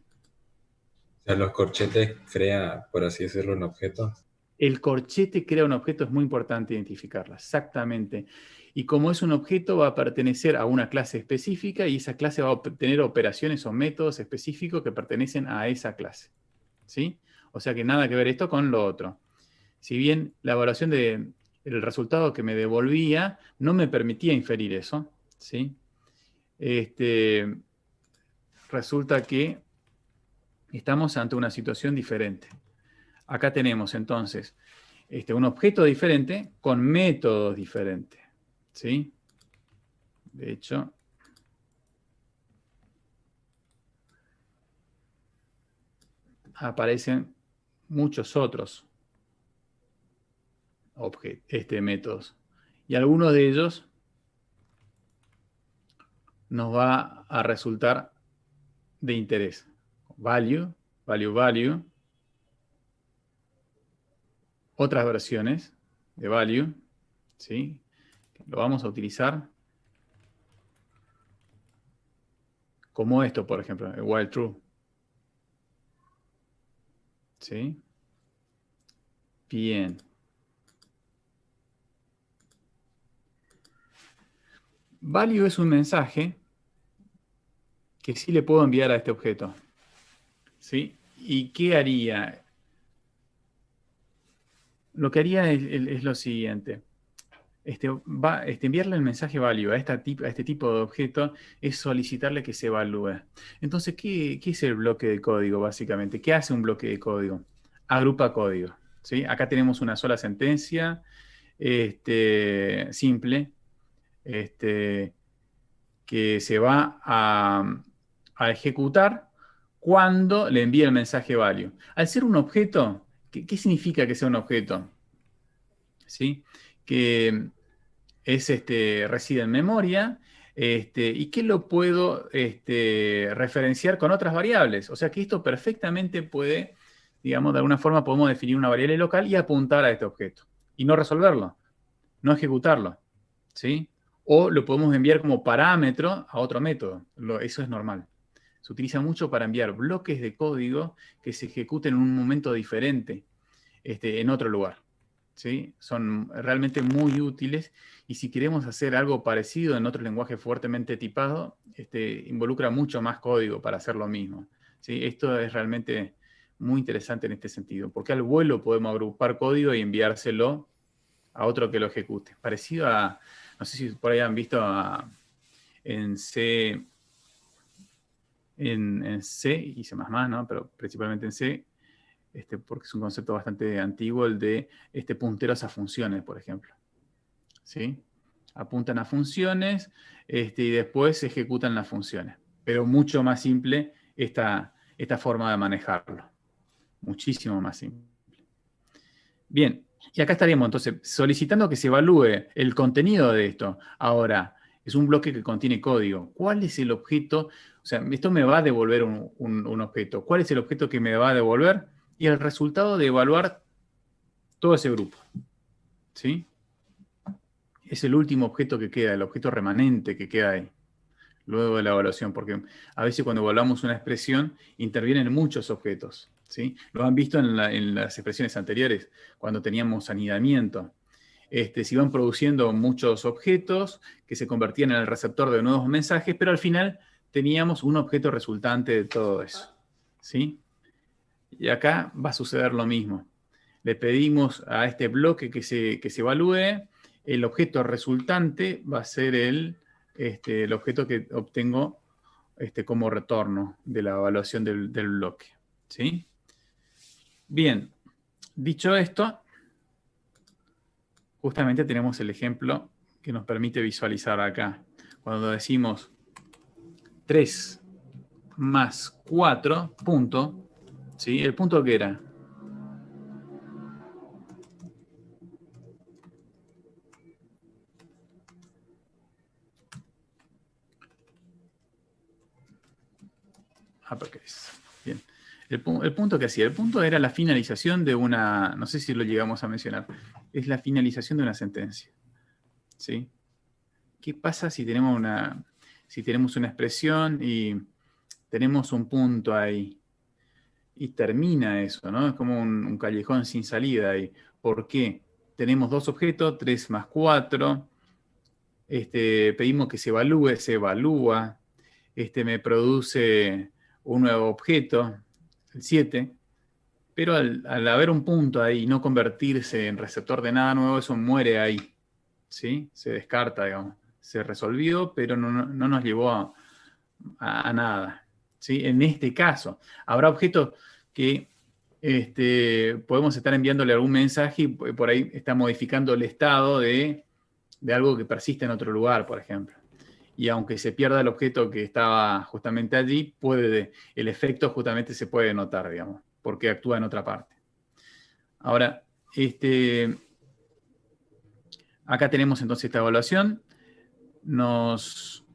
Speaker 4: O sea, los corchetes crea, por así decirlo, un objeto.
Speaker 1: El corchete crea un objeto, es muy importante identificarlo, exactamente. Y como es un objeto, va a pertenecer a una clase específica y esa clase va a tener operaciones o métodos específicos que pertenecen a esa clase. ¿Sí? O sea que nada que ver esto con lo otro. Si bien la evaluación del resultado que me devolvía no me permitía inferir eso, ¿sí? Resulta que estamos ante una situación diferente. Acá tenemos entonces un objeto diferente con métodos diferentes. ¿Sí? De hecho, aparecen muchos otros métodos. Y alguno de ellos nos va a resultar de interés. Value, value, value. Otras versiones de value, ¿sí? Lo vamos a utilizar como esto, por ejemplo, el while true. ¿Sí? Bien. Value es un mensaje que sí le puedo enviar a este objeto. ¿Sí? ¿Y qué haría? Lo que haría es lo siguiente. Enviarle el mensaje value a este tipo de objeto es solicitarle que se evalúe. Entonces, ¿qué es el bloque de código, básicamente? ¿Qué hace un bloque de código? Agrupa código, ¿sí? Acá tenemos una sola sentencia simple que se va a ejecutar cuando le envíe el mensaje value. Al ser un objeto, ¿qué significa que sea un objeto? ¿Sí? Que reside en memoria, y que lo puedo referenciar con otras variables. O sea que esto perfectamente puede, digamos, de alguna forma podemos definir una variable local y apuntar a este objeto. Y no resolverlo, no ejecutarlo, ¿sí? O lo podemos enviar como parámetro a otro método. Eso es normal. Se utiliza mucho para enviar bloques de código que se ejecuten en un momento diferente, en otro lugar. ¿Sí? Son realmente muy útiles, y si queremos hacer algo parecido en otro lenguaje fuertemente tipado, involucra mucho más código para hacer lo mismo, ¿sí? Esto es realmente muy interesante en este sentido, porque al vuelo podemos agrupar código y enviárselo a otro que lo ejecute. Parecido a, no sé si por ahí han visto en C, en C y C++, ¿no? Pero principalmente en C, porque es un concepto bastante antiguo, el de punteros a funciones, por ejemplo. ¿Sí? Apuntan a funciones y después se ejecutan las funciones. Pero mucho más simple esta forma de manejarlo. Muchísimo más simple. Bien, y acá estaríamos entonces solicitando que se evalúe el contenido de esto. Ahora, es un bloque que contiene código. ¿Cuál es el objeto? O sea, esto me va a devolver un objeto. ¿Cuál es el objeto que me va a devolver? Y el resultado de evaluar todo ese grupo. ¿Sí? Es el último objeto que queda, el objeto remanente que queda ahí, luego de la evaluación, porque a veces cuando evaluamos una expresión intervienen muchos objetos. ¿Sí? Lo han visto en las expresiones anteriores, cuando teníamos anidamiento. Se iban produciendo muchos objetos que se convertían en el receptor de nuevos mensajes, pero al final teníamos un objeto resultante de todo eso. ¿Sí? Y acá va a suceder lo mismo. Le pedimos a este bloque que se evalúe. El objeto resultante va a ser el objeto que obtengo como retorno de la evaluación del bloque. ¿Sí? Bien, dicho esto, justamente tenemos el ejemplo que nos permite visualizar acá. Cuando decimos 3 más 4, punto, ¿sí? ¿El punto qué era? Uppercase. Bien. El punto que hacía. El punto era la finalización de una... No sé si lo llegamos a mencionar. Es la finalización de una sentencia. ¿Sí? ¿Qué pasa si tenemos una expresión y tenemos un punto ahí? Y termina eso, ¿no? Es como un callejón sin salida ahí. ¿Por qué? Tenemos dos objetos, 3 más 4. Pedimos que se evalúe, se evalúa. Me produce un nuevo objeto, el 7, pero al haber un punto ahí y no convertirse en receptor de nada nuevo, eso muere ahí, ¿sí? Se descarta, digamos. Se resolvió, pero no nos llevó a nada, ¿sí? En este caso, habrá objetos que podemos estar enviándole algún mensaje y por ahí está modificando el estado de algo que persiste en otro lugar, por ejemplo. Y aunque se pierda el objeto que estaba justamente allí, el efecto justamente se puede notar, digamos, porque actúa en otra parte. Ahora, acá tenemos entonces esta evaluación.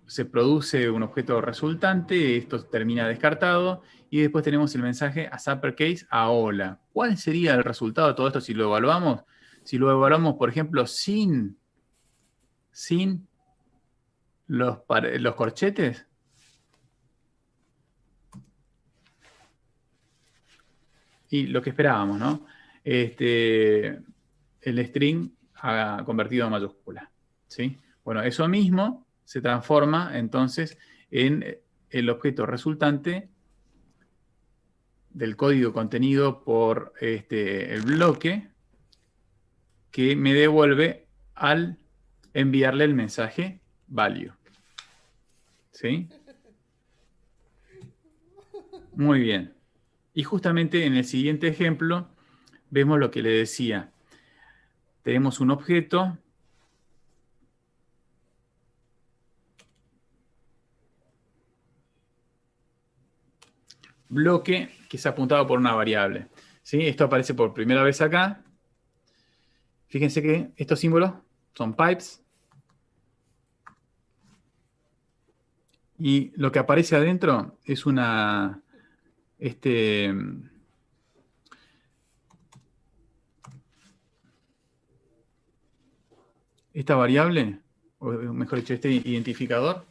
Speaker 1: Se produce un objeto resultante, esto termina descartado, y después tenemos el mensaje as uppercase a hola. ¿Cuál sería el resultado de todo esto si lo evaluamos? Si lo evaluamos, por ejemplo, sin los corchetes, y lo que esperábamos, ¿no? El string convertido a mayúscula, ¿sí? Bueno, eso mismo se transforma entonces en el objeto resultante del código contenido por el bloque que me devuelve al enviarle el mensaje value. ¿Sí? Muy bien. Y justamente en el siguiente ejemplo vemos lo que le decía. Tenemos un objeto bloque que es apuntado por una variable. ¿Sí? Esto aparece por primera vez acá. Fíjense que estos símbolos son pipes. Y lo que aparece adentro es una... esta variable, o mejor dicho, este identificador,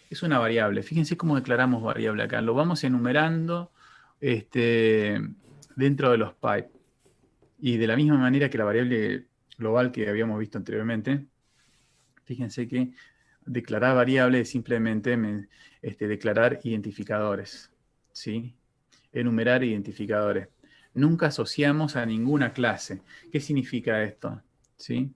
Speaker 1: es una variable. Fíjense cómo declaramos variable acá. Lo vamos enumerando dentro de los pipes. Y de la misma manera que la variable global que habíamos visto anteriormente, fíjense que declarar variable es simplemente declarar identificadores. ¿Sí? Enumerar identificadores. Nunca asociamos a ninguna clase. ¿Qué significa esto? ¿Sí?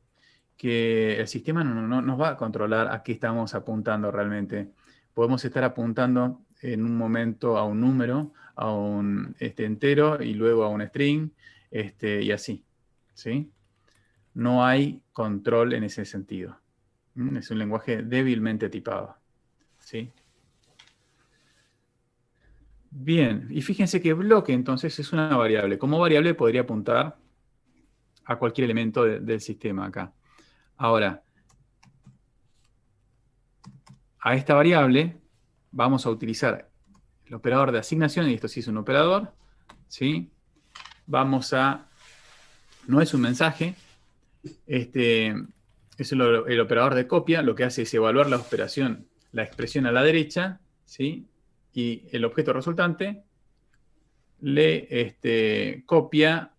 Speaker 1: Que el sistema no nos va a controlar a qué estamos apuntando realmente. Podemos estar apuntando en un momento a un número, a un entero y luego a un string, y así. ¿Sí? No hay control en ese sentido. Es un lenguaje débilmente tipado. ¿Sí? Bien, y fíjense que bloque entonces es una variable. Como variable podría apuntar a cualquier elemento del sistema acá. Ahora, a esta variable vamos a utilizar el operador de asignación, y esto sí es un operador, ¿sí? No es un mensaje, es el operador de copia, lo que hace es evaluar la operación, la expresión a la derecha, ¿sí? Y el objeto resultante le copia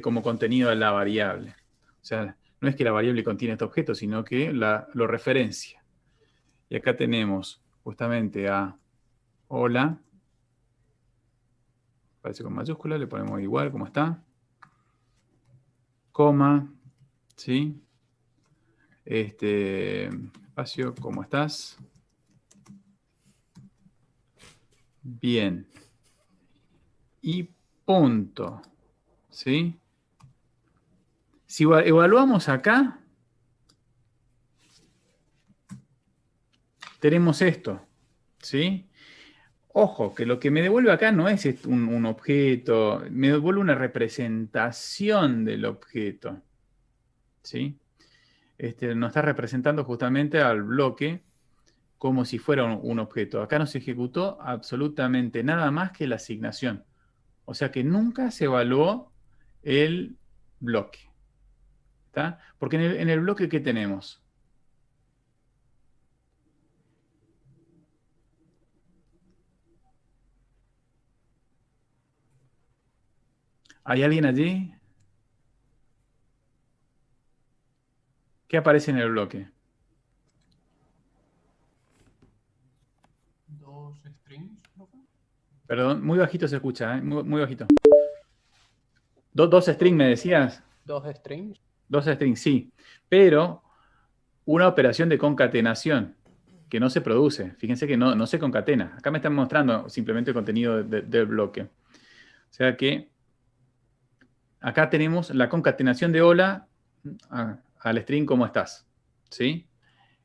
Speaker 1: como contenido a la variable. O sea, no es que la variable contiene este objeto, sino que lo referencia. Y acá tenemos justamente a hola, aparece con mayúscula, le ponemos igual como está, coma, ¿sí? Espacio, ¿cómo estás? Bien. Y punto, ¿sí? Si evaluamos acá, tenemos esto, ¿sí? Ojo, que lo que me devuelve acá no es un objeto, me devuelve una representación del objeto, ¿sí? Nos está representando justamente al bloque como si fuera un objeto. Acá no se ejecutó absolutamente nada más que la asignación. O sea que nunca se evaluó el bloque. ¿Está? Porque en el bloque, ¿qué tenemos? ¿Hay alguien allí? ¿Qué aparece en el bloque?
Speaker 2: Dos strings, profe.
Speaker 1: Perdón, muy bajito se escucha, ¿eh? Muy bajito. ¿Dos strings me decías?
Speaker 2: Dos strings.
Speaker 1: Dos strings, sí. Pero una operación de concatenación que no se produce. Fíjense que no se concatena. Acá me están mostrando simplemente el contenido del bloque. O sea que acá tenemos la concatenación de hola al string ¿cómo estás? ¿Sí?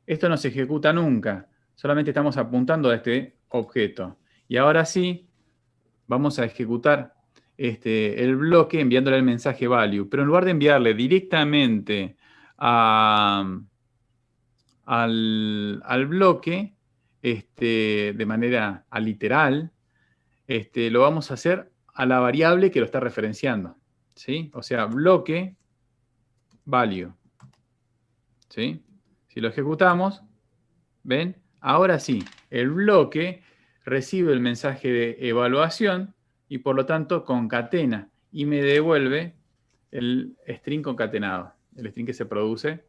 Speaker 1: Esto no se ejecuta nunca. Solamente estamos apuntando a este objeto. Y ahora sí, vamos a ejecutar el bloque enviándole el mensaje value. Pero en lugar de enviarle directamente al bloque, de manera literal, lo vamos a hacer a la variable que lo está referenciando. ¿Sí? O sea, bloque value. ¿Sí? Si lo ejecutamos, ¿ven? Ahora sí, el bloque recibe el mensaje de evaluación y por lo tanto concatena y me devuelve el string concatenado, el string que se produce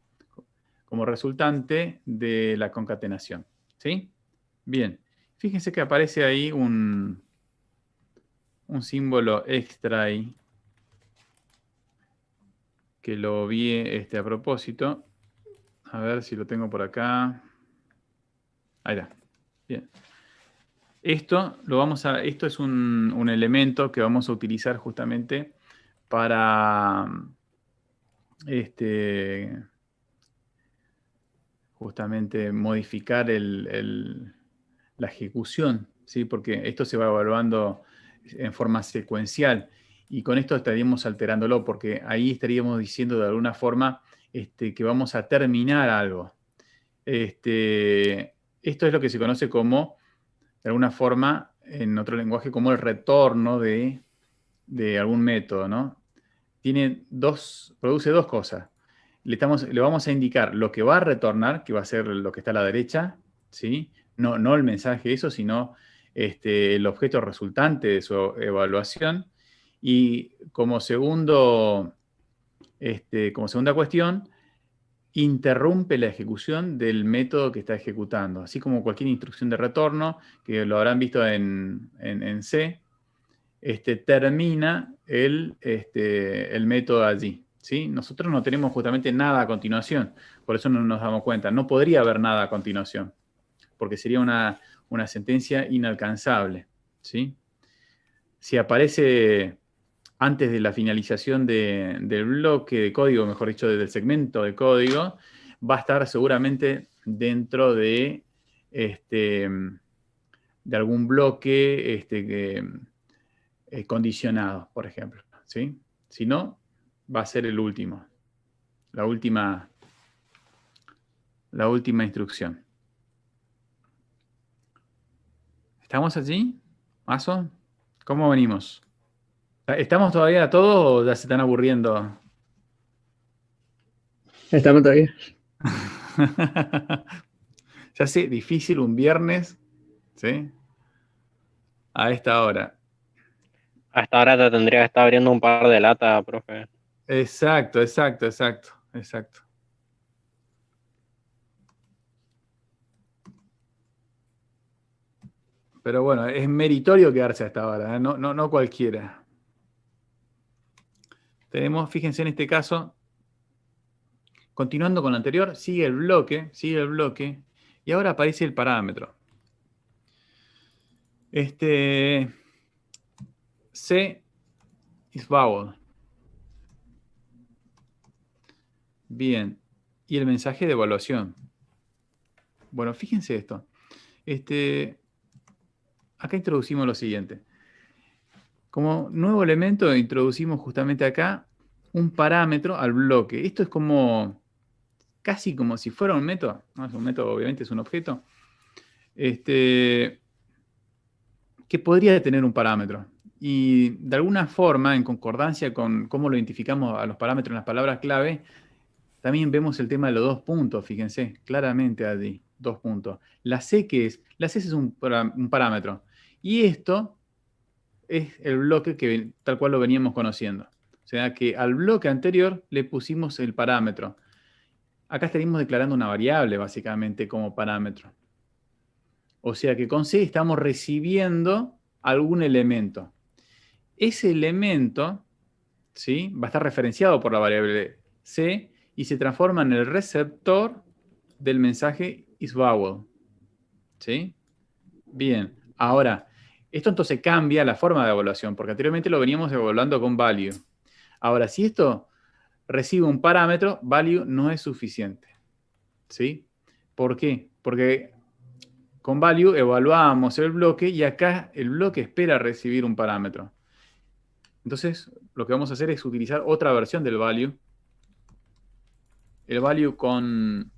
Speaker 1: como resultante de la concatenación. ¿Sí? Bien, fíjense que aparece ahí un un símbolo extra ahí, que lo vi a propósito. A ver si lo tengo por acá. Ahí está. Bien. Esto es un elemento que vamos a utilizar justamente para justamente modificar la ejecución, ¿sí? Porque esto se va evaluando en forma secuencial y con esto estaríamos alterándolo porque ahí estaríamos diciendo de alguna forma que vamos a terminar algo. Esto es lo que se conoce como, de alguna forma, en otro lenguaje, como el retorno de algún método, ¿no? Produce dos cosas. Le vamos a indicar lo que va a retornar, que va a ser lo que está a la derecha, ¿sí? No el mensaje eso, sino el objeto resultante de su evaluación. Y como segunda cuestión, interrumpe la ejecución del método que está ejecutando. Así como cualquier instrucción de retorno, que lo habrán visto en C, termina el método allí, ¿sí? Nosotros no tenemos justamente nada a continuación, por eso no nos damos cuenta. No podría haber nada a continuación, porque sería una sentencia inalcanzable, ¿sí? Si aparece antes de la finalización del bloque de código, mejor dicho, del segmento de código, va a estar seguramente dentro de algún bloque condicionado, por ejemplo, ¿sí? Si no, va a ser el último, la última instrucción. ¿Estamos allí, Mazo? ¿Cómo venimos? ¿Estamos todavía todos o ya se están aburriendo?
Speaker 3: Estamos todavía.
Speaker 1: Ya sé, difícil un viernes, ¿sí? A esta hora.
Speaker 5: Hasta ahora te tendría que estar abriendo un par de latas, profe.
Speaker 1: Exacto. Pero bueno, es meritorio quedarse hasta ahora, ¿eh? No cualquiera. Tenemos, fíjense en este caso, continuando con lo anterior, sigue el bloque, y ahora aparece el parámetro. C is vowel. Bien. Y el mensaje de evaluación. Bueno, fíjense esto. Acá introducimos lo siguiente. Como nuevo elemento introducimos justamente acá un parámetro al bloque. Esto es casi como si fuera un método. No es un método, obviamente es un objeto. Que podría tener un parámetro. Y de alguna forma, en concordancia con cómo lo identificamos a los parámetros en las palabras clave, también vemos el tema de los 2 puntos, fíjense, claramente allí, 2 puntos. La C, ¿qué es? La C es un parámetro. Y esto es el bloque que tal cual lo veníamos conociendo. O sea que al bloque anterior le pusimos el parámetro. Acá estaríamos declarando una variable, básicamente, como parámetro. O sea que con C estamos recibiendo algún elemento. Ese elemento, ¿sí?, va a estar referenciado por la variable C y se transforma en el receptor del mensaje isVowel. ¿Sí? Bien. Ahora, esto entonces cambia la forma de evaluación, porque anteriormente lo veníamos evaluando con value. Ahora, si esto recibe un parámetro, value no es suficiente. ¿Sí? ¿Por qué? Porque con value evaluamos el bloque y acá el bloque espera recibir un parámetro. Entonces, lo que vamos a hacer es utilizar otra versión del value. El value con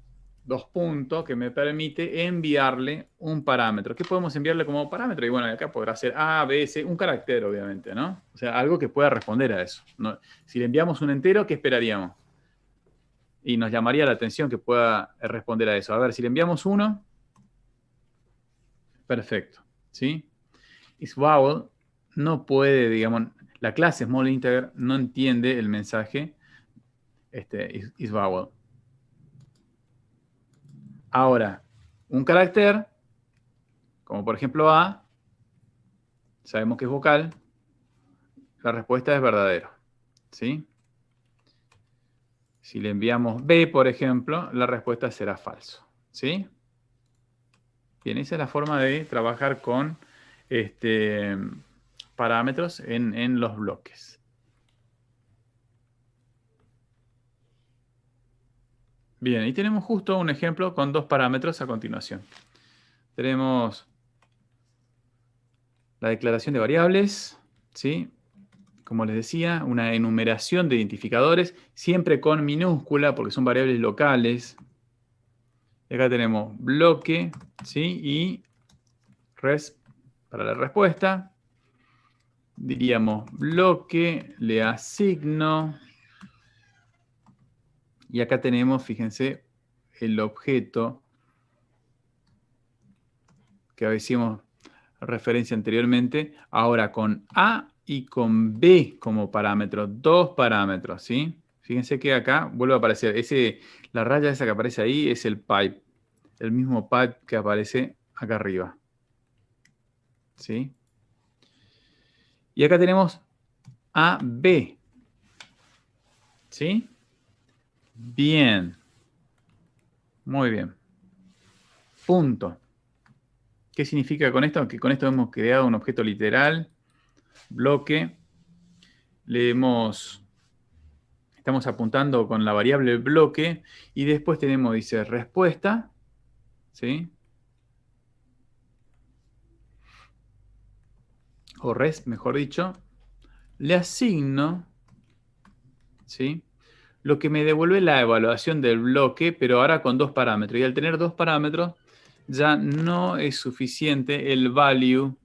Speaker 1: 2 puntos que me permite enviarle un parámetro. ¿Qué podemos enviarle como parámetro? Y bueno, acá podrá ser A, B, C, un carácter, obviamente, ¿no? O sea, algo que pueda responder a eso. ¿No? Si le enviamos un entero, ¿qué esperaríamos? Y nos llamaría la atención que pueda responder a eso. A ver, si le enviamos 1, perfecto, ¿sí? isVowel no puede, digamos, la clase small integer no entiende el mensaje isVowel. Ahora, un carácter, como por ejemplo A, sabemos que es vocal, la respuesta es verdadero. ¿Sí? Si le enviamos B, por ejemplo, la respuesta será falso. ¿Sí? Bien, esa es la forma de trabajar con parámetros en los bloques. Bien, y tenemos justo un ejemplo con dos parámetros a continuación. Tenemos la declaración de variables, ¿sí? Como les decía, una enumeración de identificadores, siempre con minúscula porque son variables locales. Y acá tenemos bloque, ¿sí? Y res para la respuesta. Diríamos bloque, le asigno. Y acá tenemos, fíjense, el objeto que hicimos referencia anteriormente, ahora con A y con B como parámetro, dos parámetros, ¿sí? Fíjense que acá vuelve a aparecer, la raya esa que aparece ahí es el pipe, el mismo pipe que aparece acá arriba, ¿sí? Y acá tenemos AB, ¿sí? Bien, muy bien. Punto. ¿Qué significa con esto? Que con esto hemos creado un objeto literal, bloque. Estamos apuntando con la variable bloque y después tenemos, dice, respuesta, ¿sí? O res, mejor dicho. Le asigno, ¿sí? Lo que me devuelve la evaluación del bloque, pero ahora con dos parámetros. Y al tener dos parámetros, ya no es suficiente el value,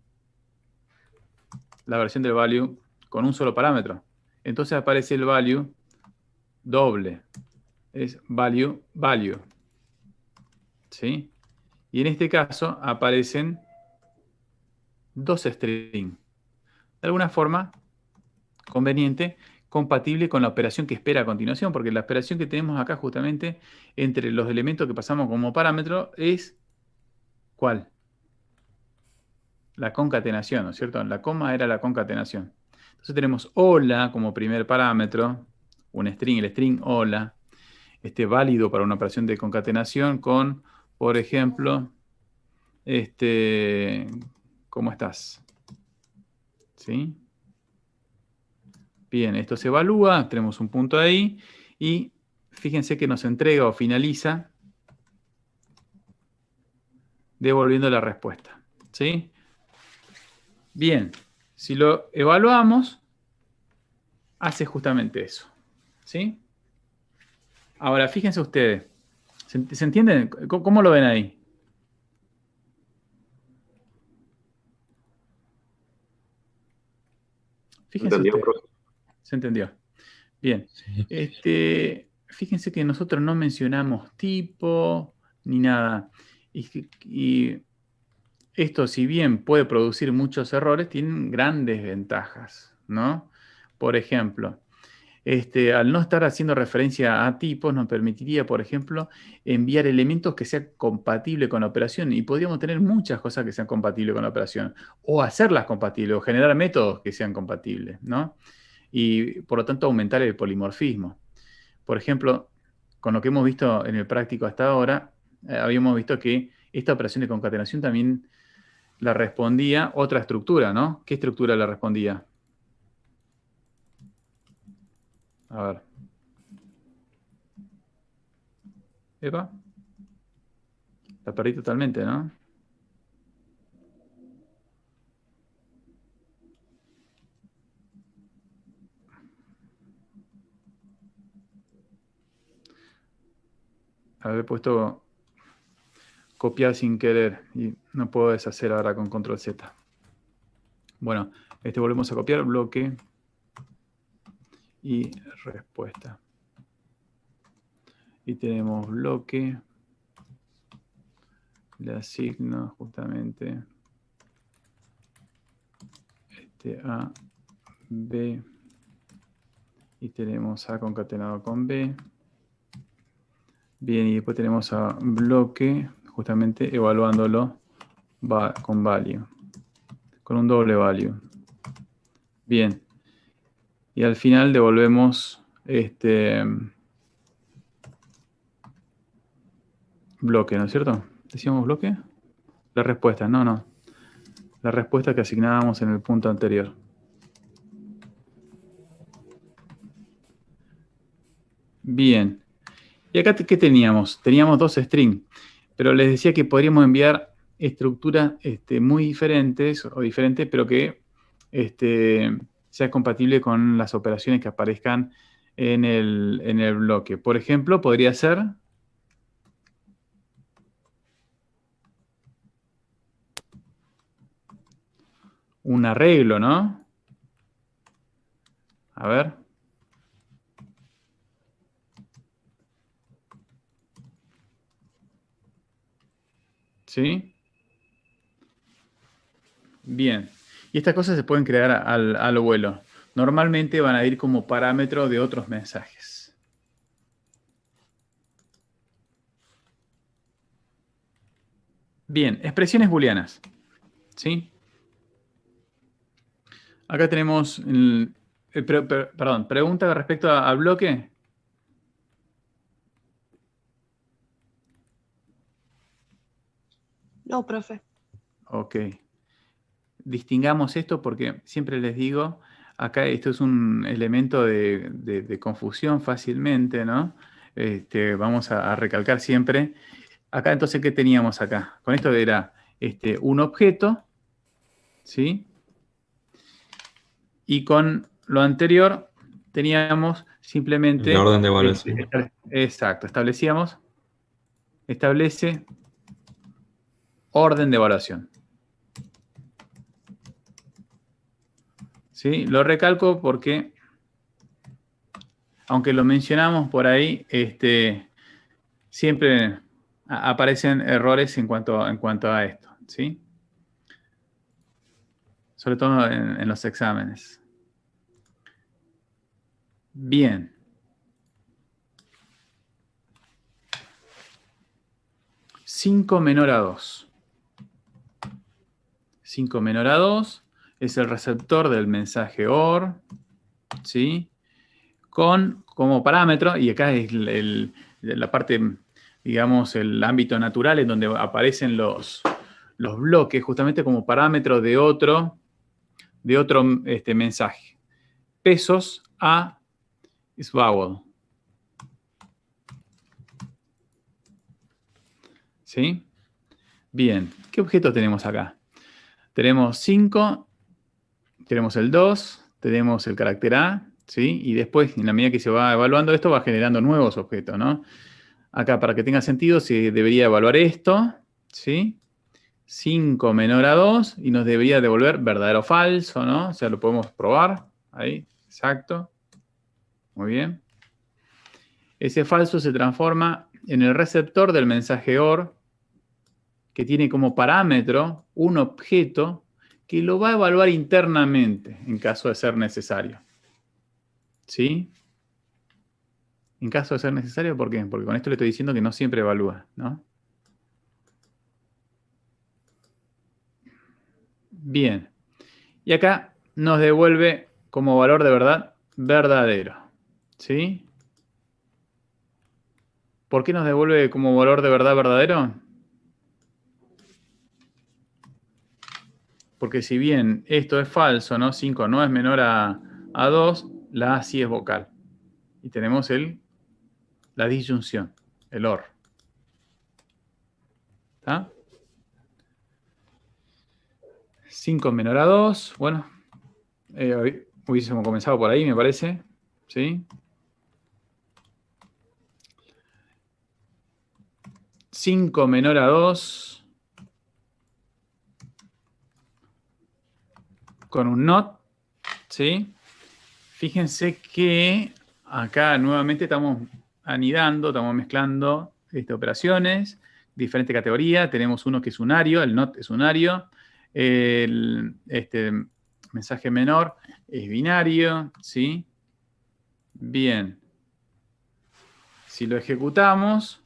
Speaker 1: la versión del value, con un solo parámetro. Entonces aparece el value doble. Es value, value. ¿Sí? Y en este caso aparecen dos strings. De alguna forma, conveniente, compatible con la operación que espera a continuación, porque la operación que tenemos acá justamente entre los elementos que pasamos como parámetro es ¿cuál? La concatenación, ¿no es cierto? La coma era la concatenación. Entonces tenemos hola como primer parámetro, un string, el string hola, válido para una operación de concatenación con, por ejemplo, ¿cómo estás? ¿Sí? Bien, esto se evalúa, tenemos un punto ahí y fíjense que nos entrega o finaliza devolviendo la respuesta. ¿Sí? Bien, si lo evaluamos, hace justamente eso. ¿Sí? Ahora, fíjense ustedes. ¿Se entienden? ¿Cómo lo ven ahí? Fíjense ustedes. ¿Se entendió? Bien.
Speaker 4: Sí.
Speaker 1: Fíjense que nosotros no mencionamos tipo ni nada. Y esto, si bien puede producir muchos errores, tiene grandes ventajas, ¿no? Por ejemplo, al no estar haciendo referencia a tipos, nos permitiría, por ejemplo, enviar elementos que sean compatibles con la operación. Y podríamos tener muchas cosas que sean compatibles con la operación. O hacerlas compatibles, o generar métodos que sean compatibles, ¿no? Y por lo tanto aumentar el polimorfismo. Por ejemplo, con lo que hemos visto en el práctico hasta ahora, habíamos visto que esta operación de concatenación también la respondía otra estructura, ¿no? ¿Qué estructura la respondía? A ver. Epa. La perdí totalmente, ¿no? Haber puesto copiar sin querer y no puedo deshacer ahora con control Z. Bueno, volvemos a copiar, bloque y respuesta. Y tenemos bloque, le asigno justamente A, B, y tenemos A concatenado con B. Bien, y después tenemos a bloque, justamente evaluándolo con value, con un doble value. Bien, Y al final devolvemos bloque, ¿no es cierto? ¿Decíamos bloque? La respuesta, no. La respuesta que asignábamos en el punto anterior. Bien. ¿Y acá qué teníamos? Teníamos dos strings, pero les decía que podríamos enviar estructuras muy diferentes, pero que sea compatible con las operaciones que aparezcan en el bloque. Por ejemplo, podría ser un arreglo, ¿no? A ver. ¿Sí? Bien. Y estas cosas se pueden crear al vuelo. Normalmente van a ir como parámetro de otros mensajes. Bien, expresiones booleanas. ¿Sí? Acá tenemos, perdón, pregunta respecto al bloque.
Speaker 7: No, profe.
Speaker 1: Ok. Distingamos esto porque siempre les digo, acá esto es un elemento de confusión fácilmente, ¿no? Vamos a recalcar siempre. Acá entonces, ¿qué teníamos acá? Con esto era un objeto, ¿sí? Y con lo anterior teníamos simplemente...
Speaker 4: El orden de evaluación.
Speaker 1: Exacto, establece orden de evaluación. ¿Sí? Lo recalco porque, aunque lo mencionamos por ahí, siempre aparecen errores en cuanto a esto, ¿sí? Sobre todo en los exámenes. Bien. Cinco menor a 2. 5 menor a 2 es el receptor del mensaje OR, ¿sí? Como parámetro, y acá es la parte, digamos, el ámbito natural en donde aparecen los bloques, justamente como parámetro de otro mensaje. Pesos a vowel. ¿Sí? Bien. ¿Qué objeto tenemos acá? Tenemos 5, tenemos el 2, tenemos el carácter A, ¿sí? Y después, en la medida que se va evaluando esto, va generando nuevos objetos, ¿no? Acá, para que tenga sentido, se debería evaluar esto, ¿sí? 5 menor a 2 y nos debería devolver verdadero o falso, ¿no? O sea, lo podemos probar. Ahí, exacto. Muy bien. Ese falso se transforma en el receptor del mensaje OR, que tiene como parámetro un objeto que lo va a evaluar internamente en caso de ser necesario. ¿Sí? En caso de ser necesario, ¿por qué? Porque con esto le estoy diciendo que no siempre evalúa, ¿no? Bien. Y acá nos devuelve como valor de verdad verdadero. ¿Sí? ¿Por qué nos devuelve como valor de verdad verdadero? Porque si bien esto es falso, ¿no? 5 no es menor a 2, la A sí es vocal. Y tenemos la disyunción, el OR. ¿Está? 5 menor a 2, bueno, hubiésemos comenzado por ahí, me parece. ¿Sí? 5 menor a 2 con un NOT, ¿sí? Fíjense que acá nuevamente estamos anidando, estamos mezclando operaciones, diferente categoría. Tenemos uno que es unario, el NOT es unario. El mensaje menor es binario, ¿sí? Bien. Si lo ejecutamos,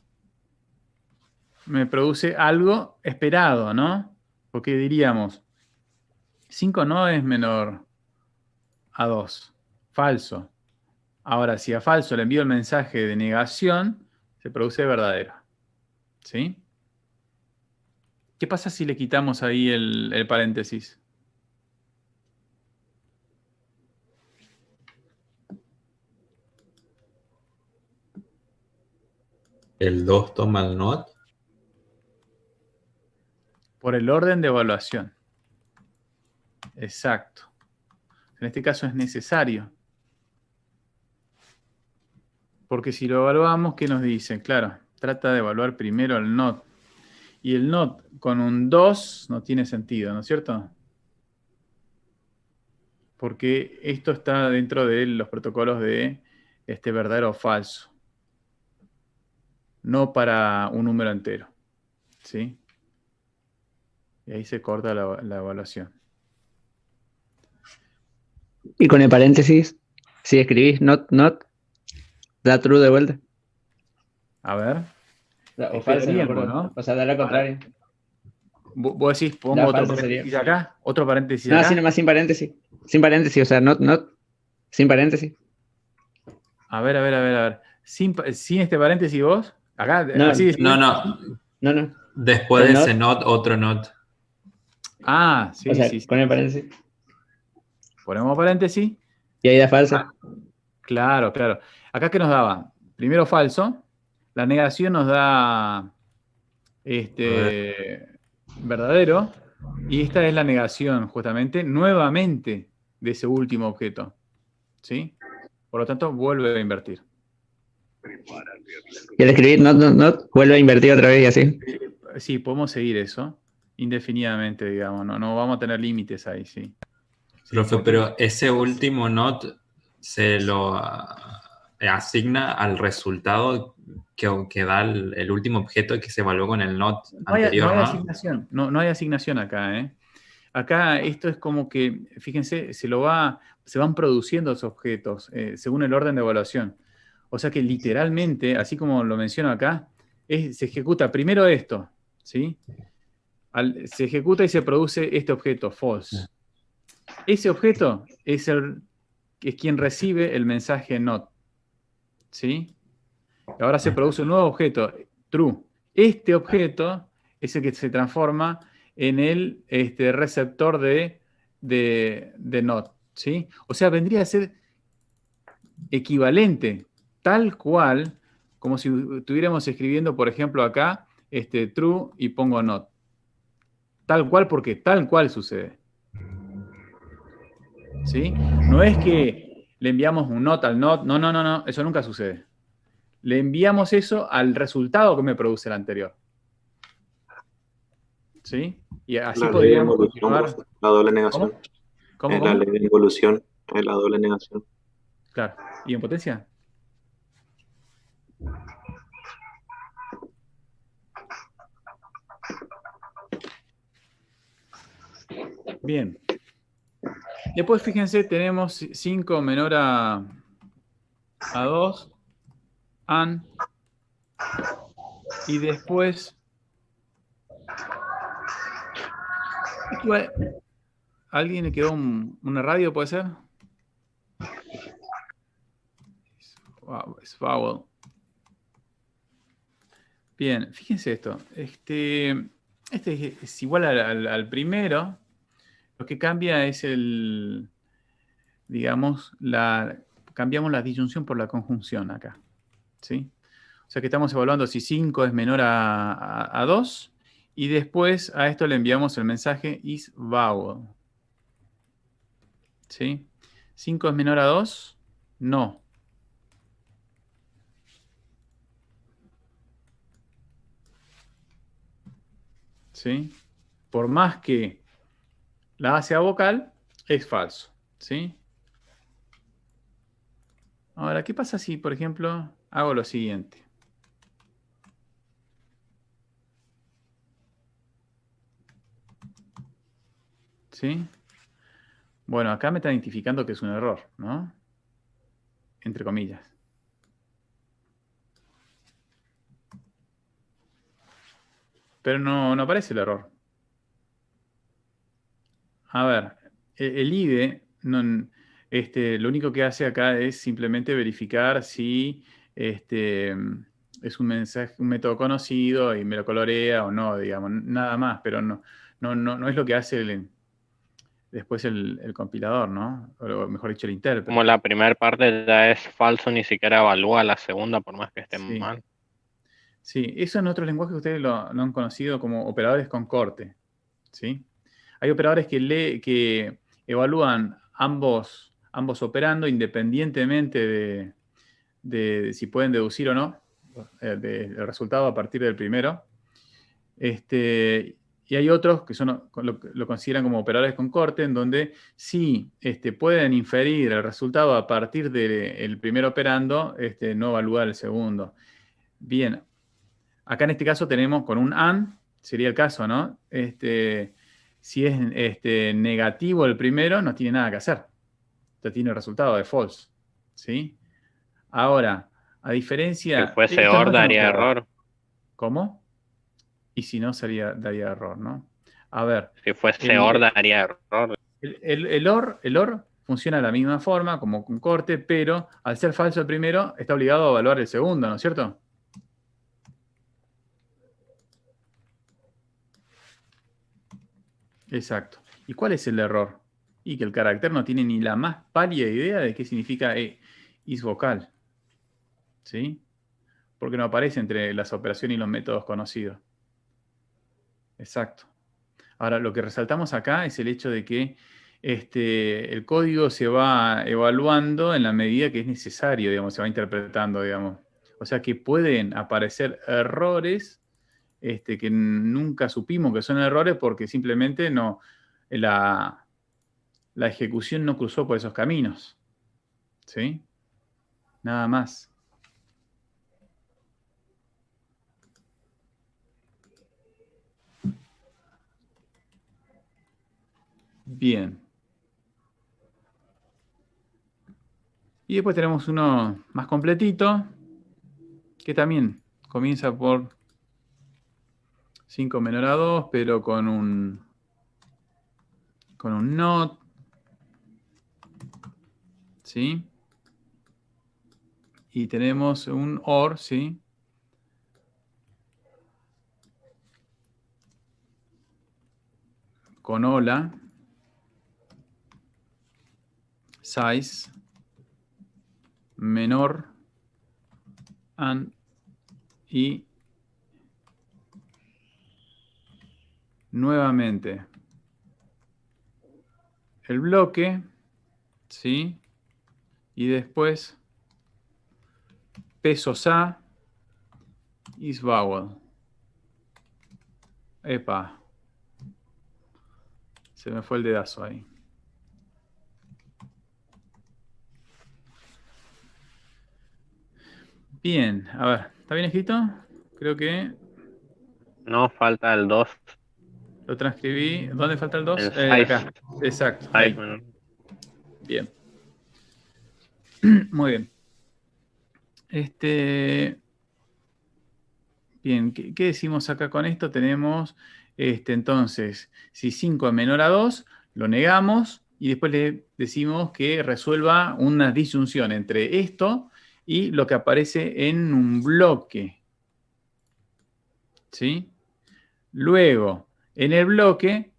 Speaker 1: me produce algo esperado, ¿no? Porque diríamos, 5 no es menor a 2. falso. Ahora, si a falso le envío el mensaje de negación, se produce verdadero. ¿Sí? ¿Qué pasa si le quitamos ahí el paréntesis?
Speaker 4: El 2 toma el not.
Speaker 1: Por el orden de evaluación. Exacto. En este caso es necesario. Porque si lo evaluamos, ¿qué nos dicen? Claro, trata de evaluar primero el not. Y el not con un 2 no tiene sentido, ¿no es cierto? Porque esto está dentro de los protocolos de verdadero o falso. No para un número entero. ¿Sí? Y ahí se corta la evaluación.
Speaker 3: Y con el paréntesis, si escribís not, da true de vuelta.
Speaker 1: A ver.
Speaker 3: O falso,
Speaker 1: Esperaría,
Speaker 3: no,
Speaker 1: ¿no?
Speaker 3: o sea, da lo contrario.
Speaker 1: Vos decís, pongo
Speaker 3: Da
Speaker 1: otro
Speaker 3: falso
Speaker 1: paréntesis
Speaker 3: sería.
Speaker 1: acá, otro paréntesis
Speaker 3: No,
Speaker 1: acá.
Speaker 3: así nomás sin paréntesis. Sin paréntesis, o sea, not, sin paréntesis.
Speaker 1: A ver. Sin este paréntesis vos, acá,
Speaker 3: No,
Speaker 1: así decís.
Speaker 3: No.
Speaker 4: Después
Speaker 3: El
Speaker 4: de ese
Speaker 3: not.
Speaker 4: not, otro not.
Speaker 1: Ah, sí,
Speaker 3: O sea,
Speaker 1: sí.
Speaker 3: con el paréntesis.
Speaker 1: Ponemos paréntesis.
Speaker 3: Y ahí da falso.
Speaker 1: Claro. Acá, ¿qué nos daba? Primero falso. La negación nos da verdadero. Y esta es la negación, justamente, nuevamente, de ese último objeto. ¿Sí? Por lo tanto, vuelve a invertir.
Speaker 3: Y al escribir not, vuelve a invertir otra vez y así.
Speaker 1: Sí, podemos seguir eso indefinidamente, digamos. No vamos a tener límites ahí, sí.
Speaker 4: Profe, pero ese último not se lo asigna al resultado que da el último objeto que se evaluó con el not anterior,
Speaker 1: No hay
Speaker 4: ¿no?
Speaker 1: asignación. No hay asignación acá, ¿eh? Acá esto es como que, fíjense, se van produciendo los objetos según el orden de evaluación. O sea que literalmente, así como lo menciono acá, se ejecuta primero esto, ¿sí? Se ejecuta y se produce este objeto, false. Ese objeto es quien recibe el mensaje not, ¿sí? Y ahora se produce un nuevo objeto, true. Este objeto es el que se transforma en el receptor de not, ¿sí? O sea, vendría a ser equivalente, tal cual, como si estuviéramos escribiendo, por ejemplo, acá, true y pongo not. Tal cual, porque tal cual sucede. ¿Sí? No es que le enviamos un not al not, no, eso nunca sucede. Le enviamos eso al resultado que me produce el anterior. ¿Sí? Y así
Speaker 7: La ley de
Speaker 1: podríamos
Speaker 7: involución,
Speaker 1: continuar.
Speaker 7: profe, la doble negación.
Speaker 1: ¿Cómo?
Speaker 7: La ley de involución, es la doble negación.
Speaker 1: Claro. ¿Y en potencia? Bien. Después, fíjense, tenemos 5 menor a 2, and, y después... ¿Alguien le quedó una radio, puede ser? Wow, es vowel. Bien, fíjense esto. Este es igual al primero. Lo que cambia es digamos, cambiamos la disyunción por la conjunción acá. ¿Sí? O sea que estamos evaluando si 5 es menor a 2 y después a esto le enviamos el mensaje is vowel. ¿Sí? 5 es menor a 2, no. ¿Sí? Por más que la A sea vocal, es falso. ¿Sí? Ahora, ¿qué pasa si, por ejemplo, hago lo siguiente? ¿Sí? Bueno, acá me está identificando que es un error, ¿no? Entre comillas. Pero no aparece el error. A ver, el IDE lo único que hace acá es simplemente verificar si es un mensaje, un método conocido y me lo colorea o no, digamos, nada más, pero no es lo que hace después el compilador, ¿no? O mejor dicho, el intérprete.
Speaker 5: Como la primera parte ya es falso, ni siquiera evalúa la segunda por más que esté
Speaker 1: Sí.
Speaker 5: mal.
Speaker 1: Sí, eso en otros lenguajes ustedes lo han conocido como operadores con corte, ¿sí? Hay operadores que evalúan ambos operando independientemente de si pueden deducir o no el resultado a partir del primero. Y hay otros que lo consideran como operadores con corte, en donde sí pueden inferir el resultado a partir del primer operando, no evalúa el segundo. Bien, acá en este caso tenemos con un AND, sería el caso, ¿no? Si es negativo el primero, no tiene nada que hacer. Ya tiene el resultado de false, ¿sí? Ahora, a diferencia...
Speaker 5: Si fuese
Speaker 1: esto no
Speaker 5: OR
Speaker 1: es un
Speaker 5: daría
Speaker 1: operador.
Speaker 5: error.
Speaker 1: ¿Cómo? Y si no, daría error, ¿no? A ver.
Speaker 5: Si fuese OR daría error.
Speaker 1: El OR funciona de la misma forma, como un corte, pero al ser falso el primero, está obligado a evaluar el segundo, ¿no es cierto? Exacto. ¿Y cuál es el error? Y que el carácter no tiene ni la más pálida idea de qué significa is vocal. ¿Sí? Porque no aparece entre las operaciones y los métodos conocidos. Exacto. Ahora, lo que resaltamos acá es el hecho de que el código se va evaluando en la medida que es necesario, digamos, se va interpretando, digamos. O sea que pueden aparecer errores que nunca supimos que son errores porque simplemente la ejecución no cruzó por esos caminos. ¿Sí? Nada más. Bien. Y después tenemos uno más completito, que también comienza por 5 menor a 2, pero con un not. ¿Sí? Y tenemos un OR, ¿sí? Con hola. Size. Menor. And. Y. Nuevamente. El bloque. ¿Sí? Y después. Pesos a. Is vowel. Epa. Se me fue el dedazo ahí. Bien, a ver, ¿está bien escrito? Creo que
Speaker 5: No, falta el 2.
Speaker 1: lo transcribí. ¿Dónde falta el 2?
Speaker 5: El size.
Speaker 1: Acá. Exacto.
Speaker 5: Size
Speaker 1: Ahí.
Speaker 5: menor.
Speaker 1: Bien. Muy bien. Bien, ¿qué decimos acá con esto? Tenemos, entonces, si 5 es menor a 2, lo negamos y después le decimos que resuelva una disyunción entre esto y lo que aparece en un bloque. ¿Sí? Luego, en el bloque,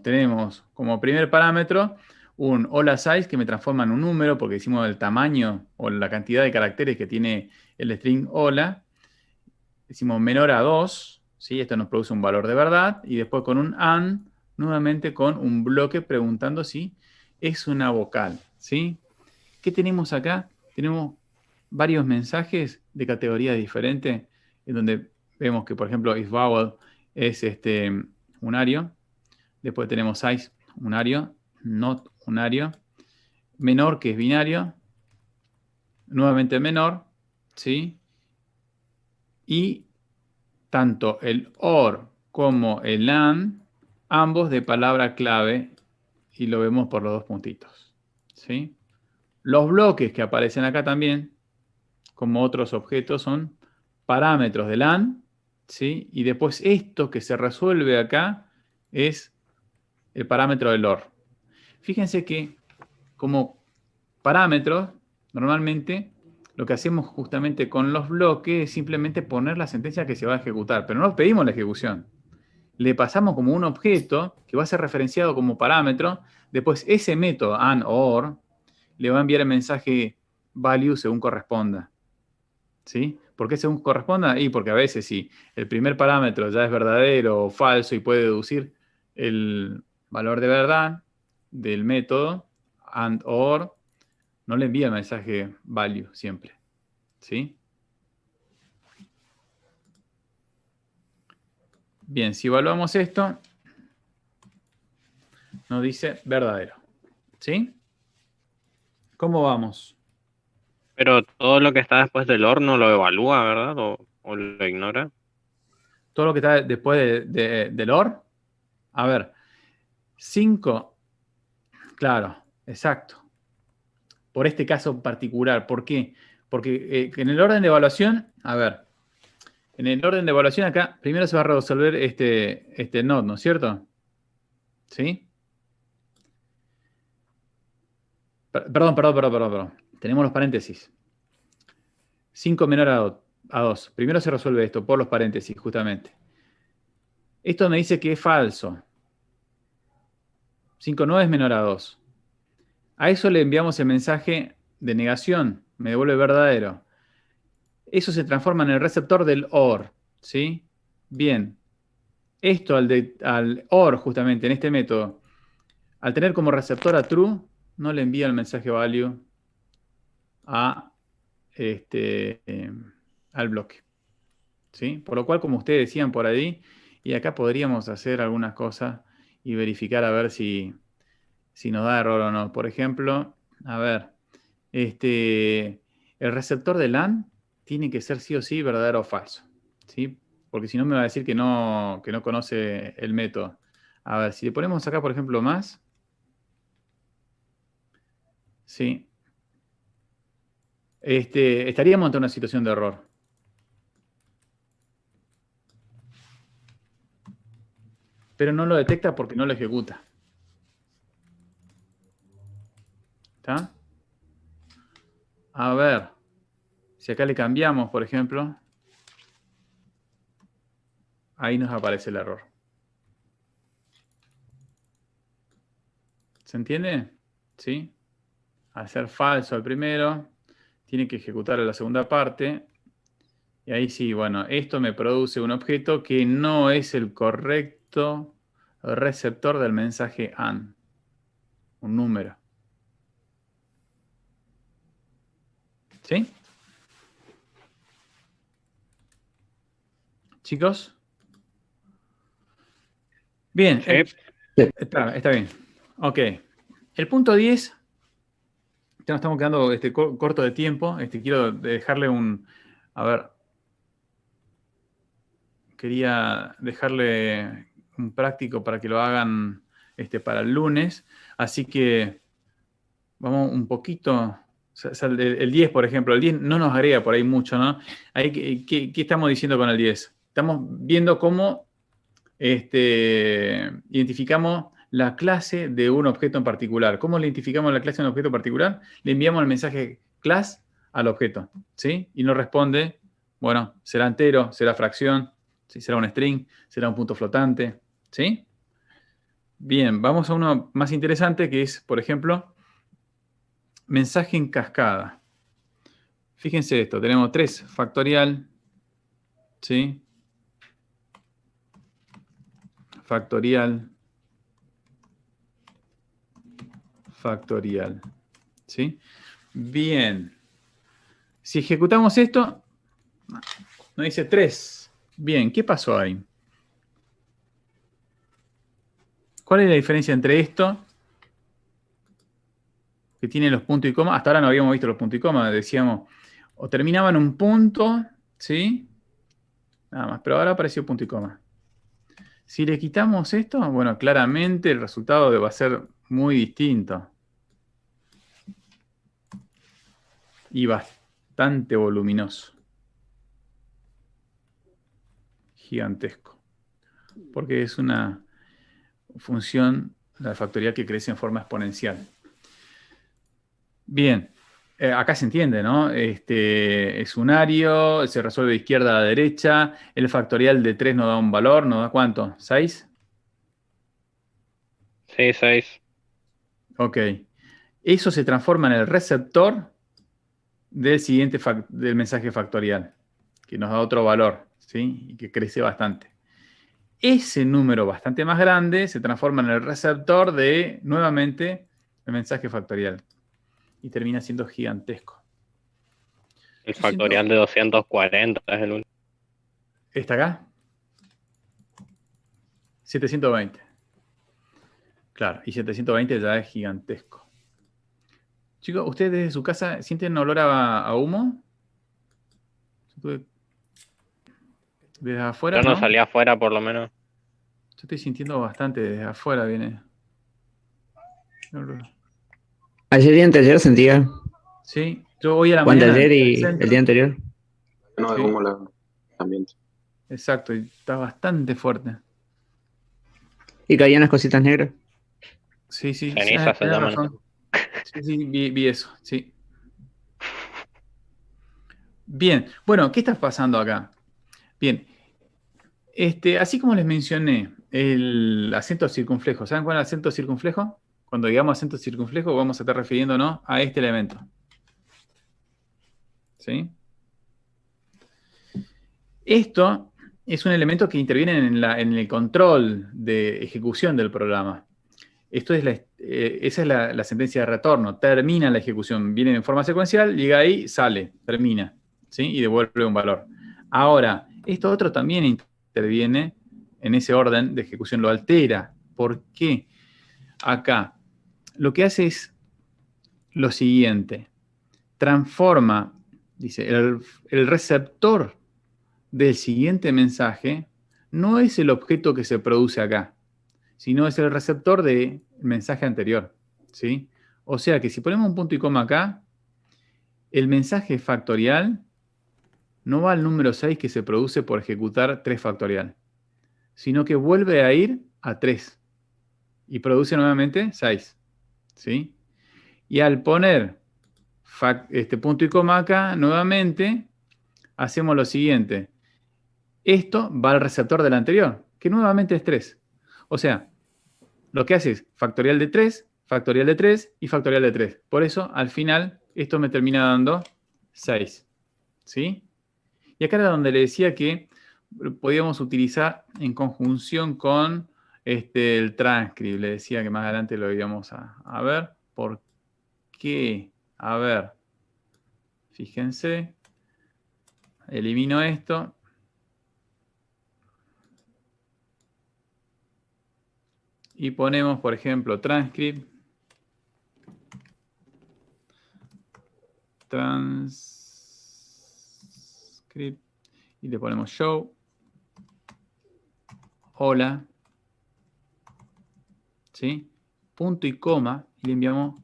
Speaker 1: tenemos como primer parámetro un hola size que me transforma en un número porque decimos el tamaño o la cantidad de caracteres que tiene el string hola. Decimos menor a 2, ¿sí? Esto nos produce un valor de verdad. Y después con un AND, nuevamente con un bloque preguntando si es una vocal, ¿sí? ¿Qué tenemos acá? Tenemos varios mensajes de categorías diferentes en donde vemos que, por ejemplo, isVowel es unario. Después tenemos size, unario. Not, unario. Menor, que es binario. Nuevamente menor, ¿sí? Y tanto el OR como el AND, ambos de palabra clave, y lo vemos por los dos puntitos, ¿sí? Los bloques que aparecen acá también, como otros objetos, son parámetros del AND, ¿sí? Y después esto que se resuelve acá es el parámetro del OR. Fíjense que como parámetros, normalmente lo que hacemos justamente con los bloques es simplemente poner la sentencia que se va a ejecutar, pero no pedimos la ejecución. Le pasamos como un objeto que va a ser referenciado como parámetro. Después ese método AND OR le va a enviar el mensaje value según corresponda. ¿Sí? ¿Por qué según corresponda? Y porque a veces si el primer parámetro ya es verdadero o falso y puede deducir el valor de verdad del método AND OR, no le envía el mensaje value siempre. ¿Sí? Bien, si evaluamos esto, nos dice verdadero. ¿Sí? ¿Cómo vamos?
Speaker 5: Pero todo lo que está después del OR no lo evalúa, ¿verdad? O lo ignora.
Speaker 1: Todo lo que está después del OR. A ver, 5, claro, exacto. Por este caso particular. ¿Por qué? Porque en el orden de evaluación, a ver, en el orden de evaluación acá, primero se va a resolver este node, ¿no es cierto? ¿Sí? Perdón. Tenemos los paréntesis. 5 menor a 2. Primero se resuelve esto por los paréntesis, justamente. Esto me dice que es falso. 5 no es menor a 2. A eso le enviamos el mensaje de negación. Me devuelve verdadero. Eso se transforma en el receptor del OR. ¿Sí? Bien. Esto al OR, justamente, en este método, al tener como receptor a true, no le envía el mensaje value al bloque. ¿Sí? Por lo cual, como ustedes decían por ahí, y acá podríamos hacer algunas cosas y verificar a ver si nos da error o no. Por ejemplo, a ver, el receptor de LAN tiene que ser sí o sí verdadero o falso. ¿Sí? Porque si no me va a decir que no conoce el método. A ver, si le ponemos acá, por ejemplo, más. ¿Sí? Estaríamos ante una situación de error. Pero no lo detecta porque no lo ejecuta. ¿Está? A ver, si acá le cambiamos, por ejemplo, ahí nos aparece el error. ¿Se entiende? ¿Sí? Al ser falso el primero, tiene que ejecutar la segunda parte. Y ahí sí, bueno, esto me produce un objeto que no es el correcto receptor del mensaje AND. Un número. ¿Sí? ¿Chicos? Bien.
Speaker 5: Sí.
Speaker 1: Está bien. Ok. El punto 10, ya nos estamos quedando corto de tiempo. Quiero dejarle a ver. Quería dejarle un práctico para que lo hagan para el lunes. Así que vamos un poquito. El 10, por ejemplo. El 10 no nos agrega por ahí mucho, ¿no? ¿Qué estamos diciendo con el 10? Estamos viendo cómo identificamos la clase de un objeto en particular. ¿Cómo le identificamos la clase de un objeto en particular? Le enviamos el mensaje class al objeto, ¿sí? Y nos responde, bueno, será entero, será fracción, ¿sí? Será un string, será un punto flotante, ¿sí? Bien, vamos a uno más interesante que es, por ejemplo, mensaje en cascada. Fíjense esto, tenemos 3 factorial, ¿sí? Factorial, ¿sí? Bien. Si ejecutamos esto, nos dice 3. Bien, ¿qué pasó ahí? ¿Cuál es la diferencia entre esto, que tiene los puntos y coma? Hasta ahora no habíamos visto los puntos y coma, decíamos, o terminaban un punto, ¿sí? Nada más, pero ahora apareció punto y coma. Si le quitamos esto, bueno, claramente el resultado va a ser muy distinto. Y bastante voluminoso. Gigantesco. Porque es una función, la factorial, que crece en forma exponencial. Bien. Acá se entiende, ¿no? Es unario, se resuelve de izquierda a derecha. El factorial de 3 nos da un valor, ¿nos da cuánto? ¿6?
Speaker 5: Sí, 6.
Speaker 1: Ok. Eso se transforma en el receptor del mensaje factorial, que nos da otro valor, ¿sí? Y que crece bastante. Ese número bastante más grande se transforma en el receptor de, nuevamente, el mensaje factorial. Y termina siendo gigantesco.
Speaker 5: El
Speaker 1: Yo siento-
Speaker 5: factorial de 240 es el único.
Speaker 1: ¿Está acá? 720. Claro, y 720 ya es gigantesco. Chicos, ¿ustedes desde su casa sienten olor a humo? Desde afuera,
Speaker 5: Yo no
Speaker 1: ¿no?
Speaker 5: salí afuera por lo menos.
Speaker 1: Yo estoy sintiendo bastante desde afuera, viene.
Speaker 3: Ayer y anteayer sentía.
Speaker 1: Sí, yo hoy a la
Speaker 3: O
Speaker 1: mañana.
Speaker 3: anteayer
Speaker 1: en el
Speaker 3: y el
Speaker 1: centro.
Speaker 3: día anterior.
Speaker 7: No
Speaker 1: Sí.
Speaker 7: de humo el ambiente.
Speaker 1: Exacto, y está bastante fuerte.
Speaker 3: Y caían las cositas negras.
Speaker 1: Sí, sí,
Speaker 5: Ceniza se
Speaker 1: tenés
Speaker 5: llaman.
Speaker 1: razón. Sí, sí, vi eso, sí. Bien, bueno, ¿qué está pasando acá? Bien, así como les mencioné, el acento circunflejo. ¿Saben cuál es el acento circunflejo? Cuando digamos acento circunflejo vamos a estar refiriéndonos a este elemento. ¿Sí? Esto es un elemento que interviene en el control de ejecución del programa. Esa es la sentencia de retorno. Termina la ejecución. Viene en forma secuencial, llega ahí, sale, termina. ¿Sí? Y devuelve un valor. Ahora, esto otro también interviene en ese orden de ejecución, lo altera. ¿Por qué? Acá, lo que hace es lo siguiente. Transforma, dice, el receptor del siguiente mensaje no es el objeto que se produce acá, sino es el receptor del mensaje anterior, ¿sí? O sea que si ponemos un punto y coma acá, el mensaje factorial no va al número 6 que se produce por ejecutar 3 factorial, sino que vuelve a ir a 3 y produce nuevamente 6, ¿sí? Y al poner este punto y coma acá, nuevamente, hacemos lo siguiente. Esto va al receptor del anterior, que nuevamente es 3. O sea, lo que hace es factorial de 3 y factorial de 3. Por eso, al final, esto me termina dando 6. ¿Sí? Y acá era donde le decía que podíamos utilizar en conjunción con el transcript. Le decía que más adelante lo íbamos a ver. ¿Por qué? A ver. Fíjense. Elimino esto. Y ponemos, por ejemplo, transcript. Transcript. Y le ponemos show. Hola. ¿Sí? Punto y coma. Y le enviamos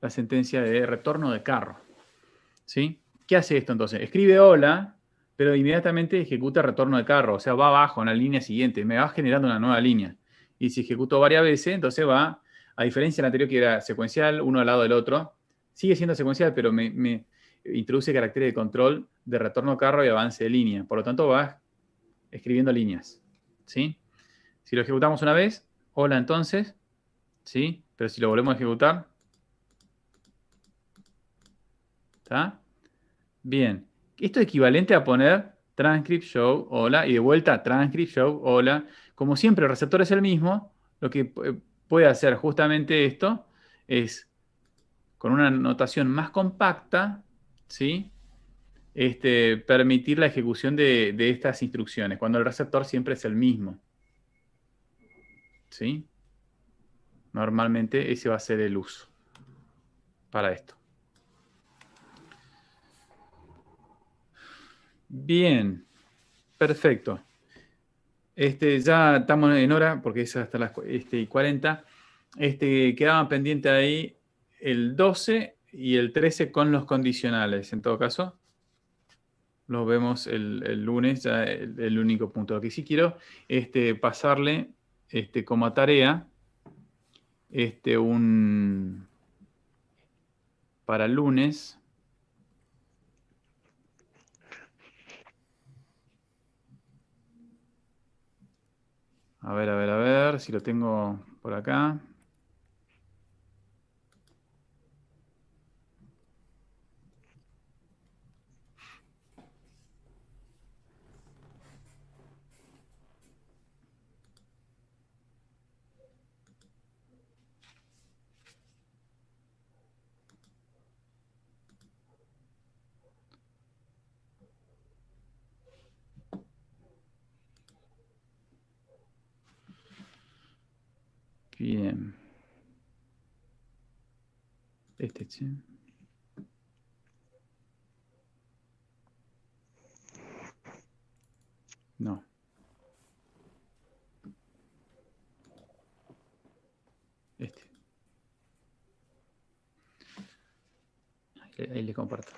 Speaker 1: la sentencia de retorno de carro. ¿Sí? ¿Qué hace esto entonces? Escribe hola, pero inmediatamente ejecuta retorno de carro. O sea, va abajo en la línea siguiente. Me va generando una nueva línea. Y si ejecuto varias veces, entonces va, a diferencia del anterior que era secuencial, uno al lado del otro, sigue siendo secuencial, pero me introduce caracteres de control de retorno carro y avance de línea. Por lo tanto, va escribiendo líneas. ¿Sí? Si lo ejecutamos una vez, hola entonces, ¿sí? Pero si lo volvemos a ejecutar, ¿está? Bien. Esto es equivalente a poner transcript show, hola, y de vuelta transcript show, hola. Como siempre el receptor es el mismo, lo que puede hacer justamente esto es, con una notación más compacta, ¿sí? Permitir la ejecución de estas instrucciones, cuando el receptor siempre es el mismo. ¿Sí? Normalmente ese va a ser el uso para esto. Bien, perfecto. Ya estamos en hora, porque es hasta las 40. Quedaba pendiente ahí el 12 y el 13 con los condicionales. En todo caso, los vemos el lunes, ya el único punto. Lo que sí quiero pasarle como tarea un para el lunes. A ver si lo tengo por acá. Bien. Che. No. Ahí le comparto.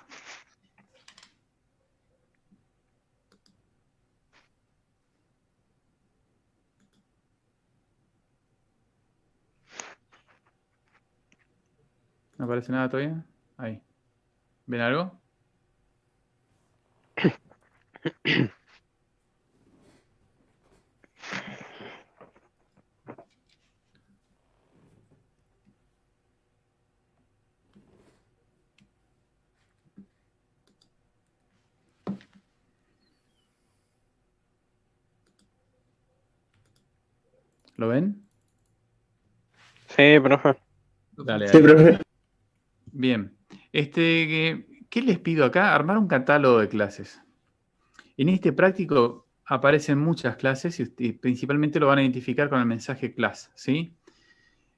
Speaker 1: ¿No aparece nada todavía? Ahí. ¿Ven algo? ¿Lo ven?
Speaker 5: Sí, profe.
Speaker 1: Dale,
Speaker 3: Sí,
Speaker 1: ahí.
Speaker 3: profe.
Speaker 1: Bien. ¿Qué les pido acá? Armar un catálogo de clases. En este práctico aparecen muchas clases y principalmente lo van a identificar con el mensaje class, ¿sí?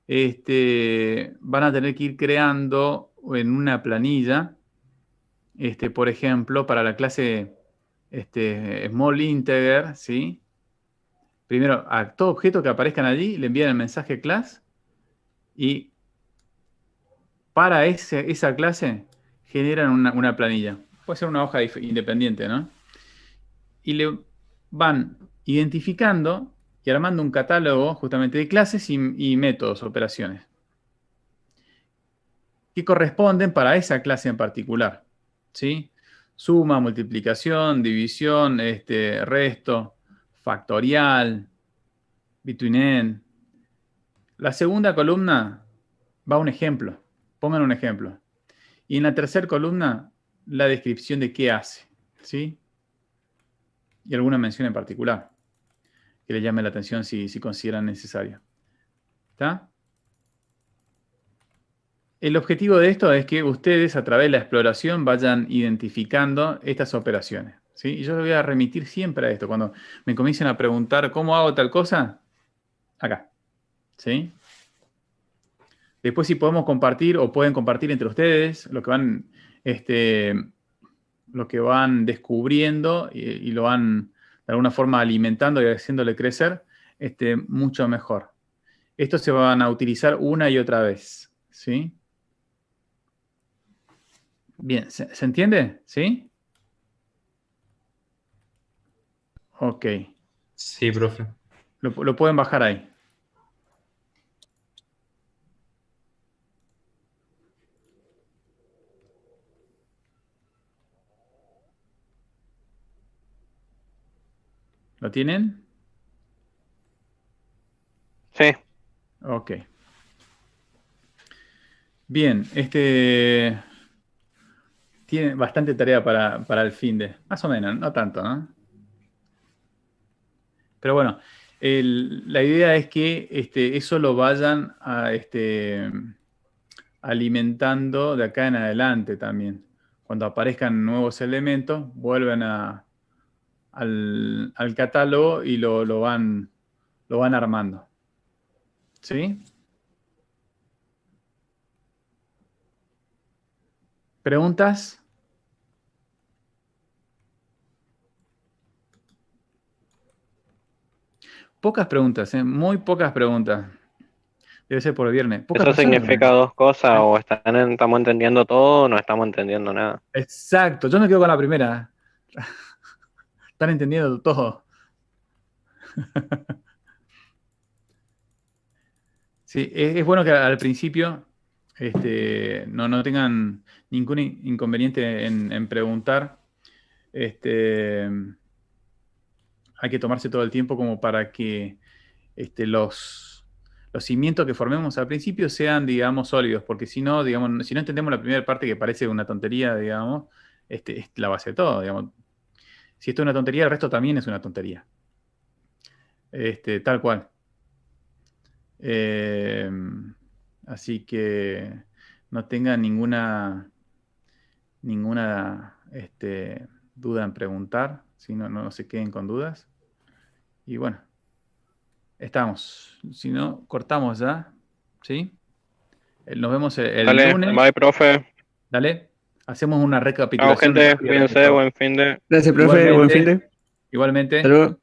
Speaker 1: Van a tener que ir creando en una planilla, por ejemplo, para la clase small integer, ¿sí? Primero, a todo objeto que aparezcan allí, le envían el mensaje class y para esa clase generan una planilla. Puede ser una hoja independiente, ¿no? Y le van identificando y armando un catálogo justamente de clases y métodos, operaciones, que corresponden para esa clase en particular, ¿sí? Suma, multiplicación, división, resto, factorial, between n. La segunda columna va un ejemplo. Pongan un ejemplo. Y en la tercera columna, la descripción de qué hace, ¿sí? Y alguna mención en particular que le llame la atención si consideran necesaria. ¿Está? El objetivo de esto es que ustedes a través de la exploración vayan identificando estas operaciones, ¿sí? Y yo les voy a remitir siempre a esto. Cuando me comiencen a preguntar cómo hago tal cosa, acá, ¿sí? Después si podemos compartir o pueden compartir entre ustedes lo que van descubriendo y lo van de alguna forma alimentando y haciéndole crecer, mucho mejor. Estos se van a utilizar una y otra vez, ¿sí? Bien, ¿se entiende? ¿Sí? Ok.
Speaker 4: Sí, profe.
Speaker 1: Lo pueden bajar ahí. ¿Lo tienen?
Speaker 5: Sí.
Speaker 1: Ok. Bien, tiene bastante tarea para el fin de. Más o menos, no tanto, ¿no? Pero bueno, la idea es que eso lo vayan alimentando de acá en adelante también. Cuando aparezcan nuevos elementos, vuelven al catálogo y lo van armando. ¿Sí? ¿Preguntas? Pocas preguntas, muy pocas preguntas. Debe ser por el viernes. Pocas
Speaker 5: Eso
Speaker 1: personas.
Speaker 5: significa dos cosas, o estamos entendiendo todo o no estamos entendiendo nada.
Speaker 1: Exacto, yo me quedo con la primera. Están entendiendo todo. Sí, es bueno que al principio no tengan ningún inconveniente en preguntar. Hay que tomarse todo el tiempo como para que los cimientos que formemos al principio sean, digamos, sólidos, porque si no entendemos la primera parte que parece una tontería, digamos, es la base de todo, digamos. Si esto es una tontería, el resto también es una tontería. Tal cual. Así que no tengan ninguna duda en preguntar, si no se queden con dudas. Y bueno, estamos. Si no, cortamos ya, ¿sí? Nos vemos el
Speaker 5: Dale,
Speaker 1: lunes.
Speaker 5: bye, profe.
Speaker 1: Dale, hacemos una
Speaker 5: Chao,
Speaker 1: recapitulación.
Speaker 5: gente.
Speaker 1: rápida de
Speaker 5: Cuídense,
Speaker 1: todo.
Speaker 5: buen fin de.
Speaker 3: Gracias, profe. Buen fin de.
Speaker 1: Igualmente.
Speaker 3: Hasta luego.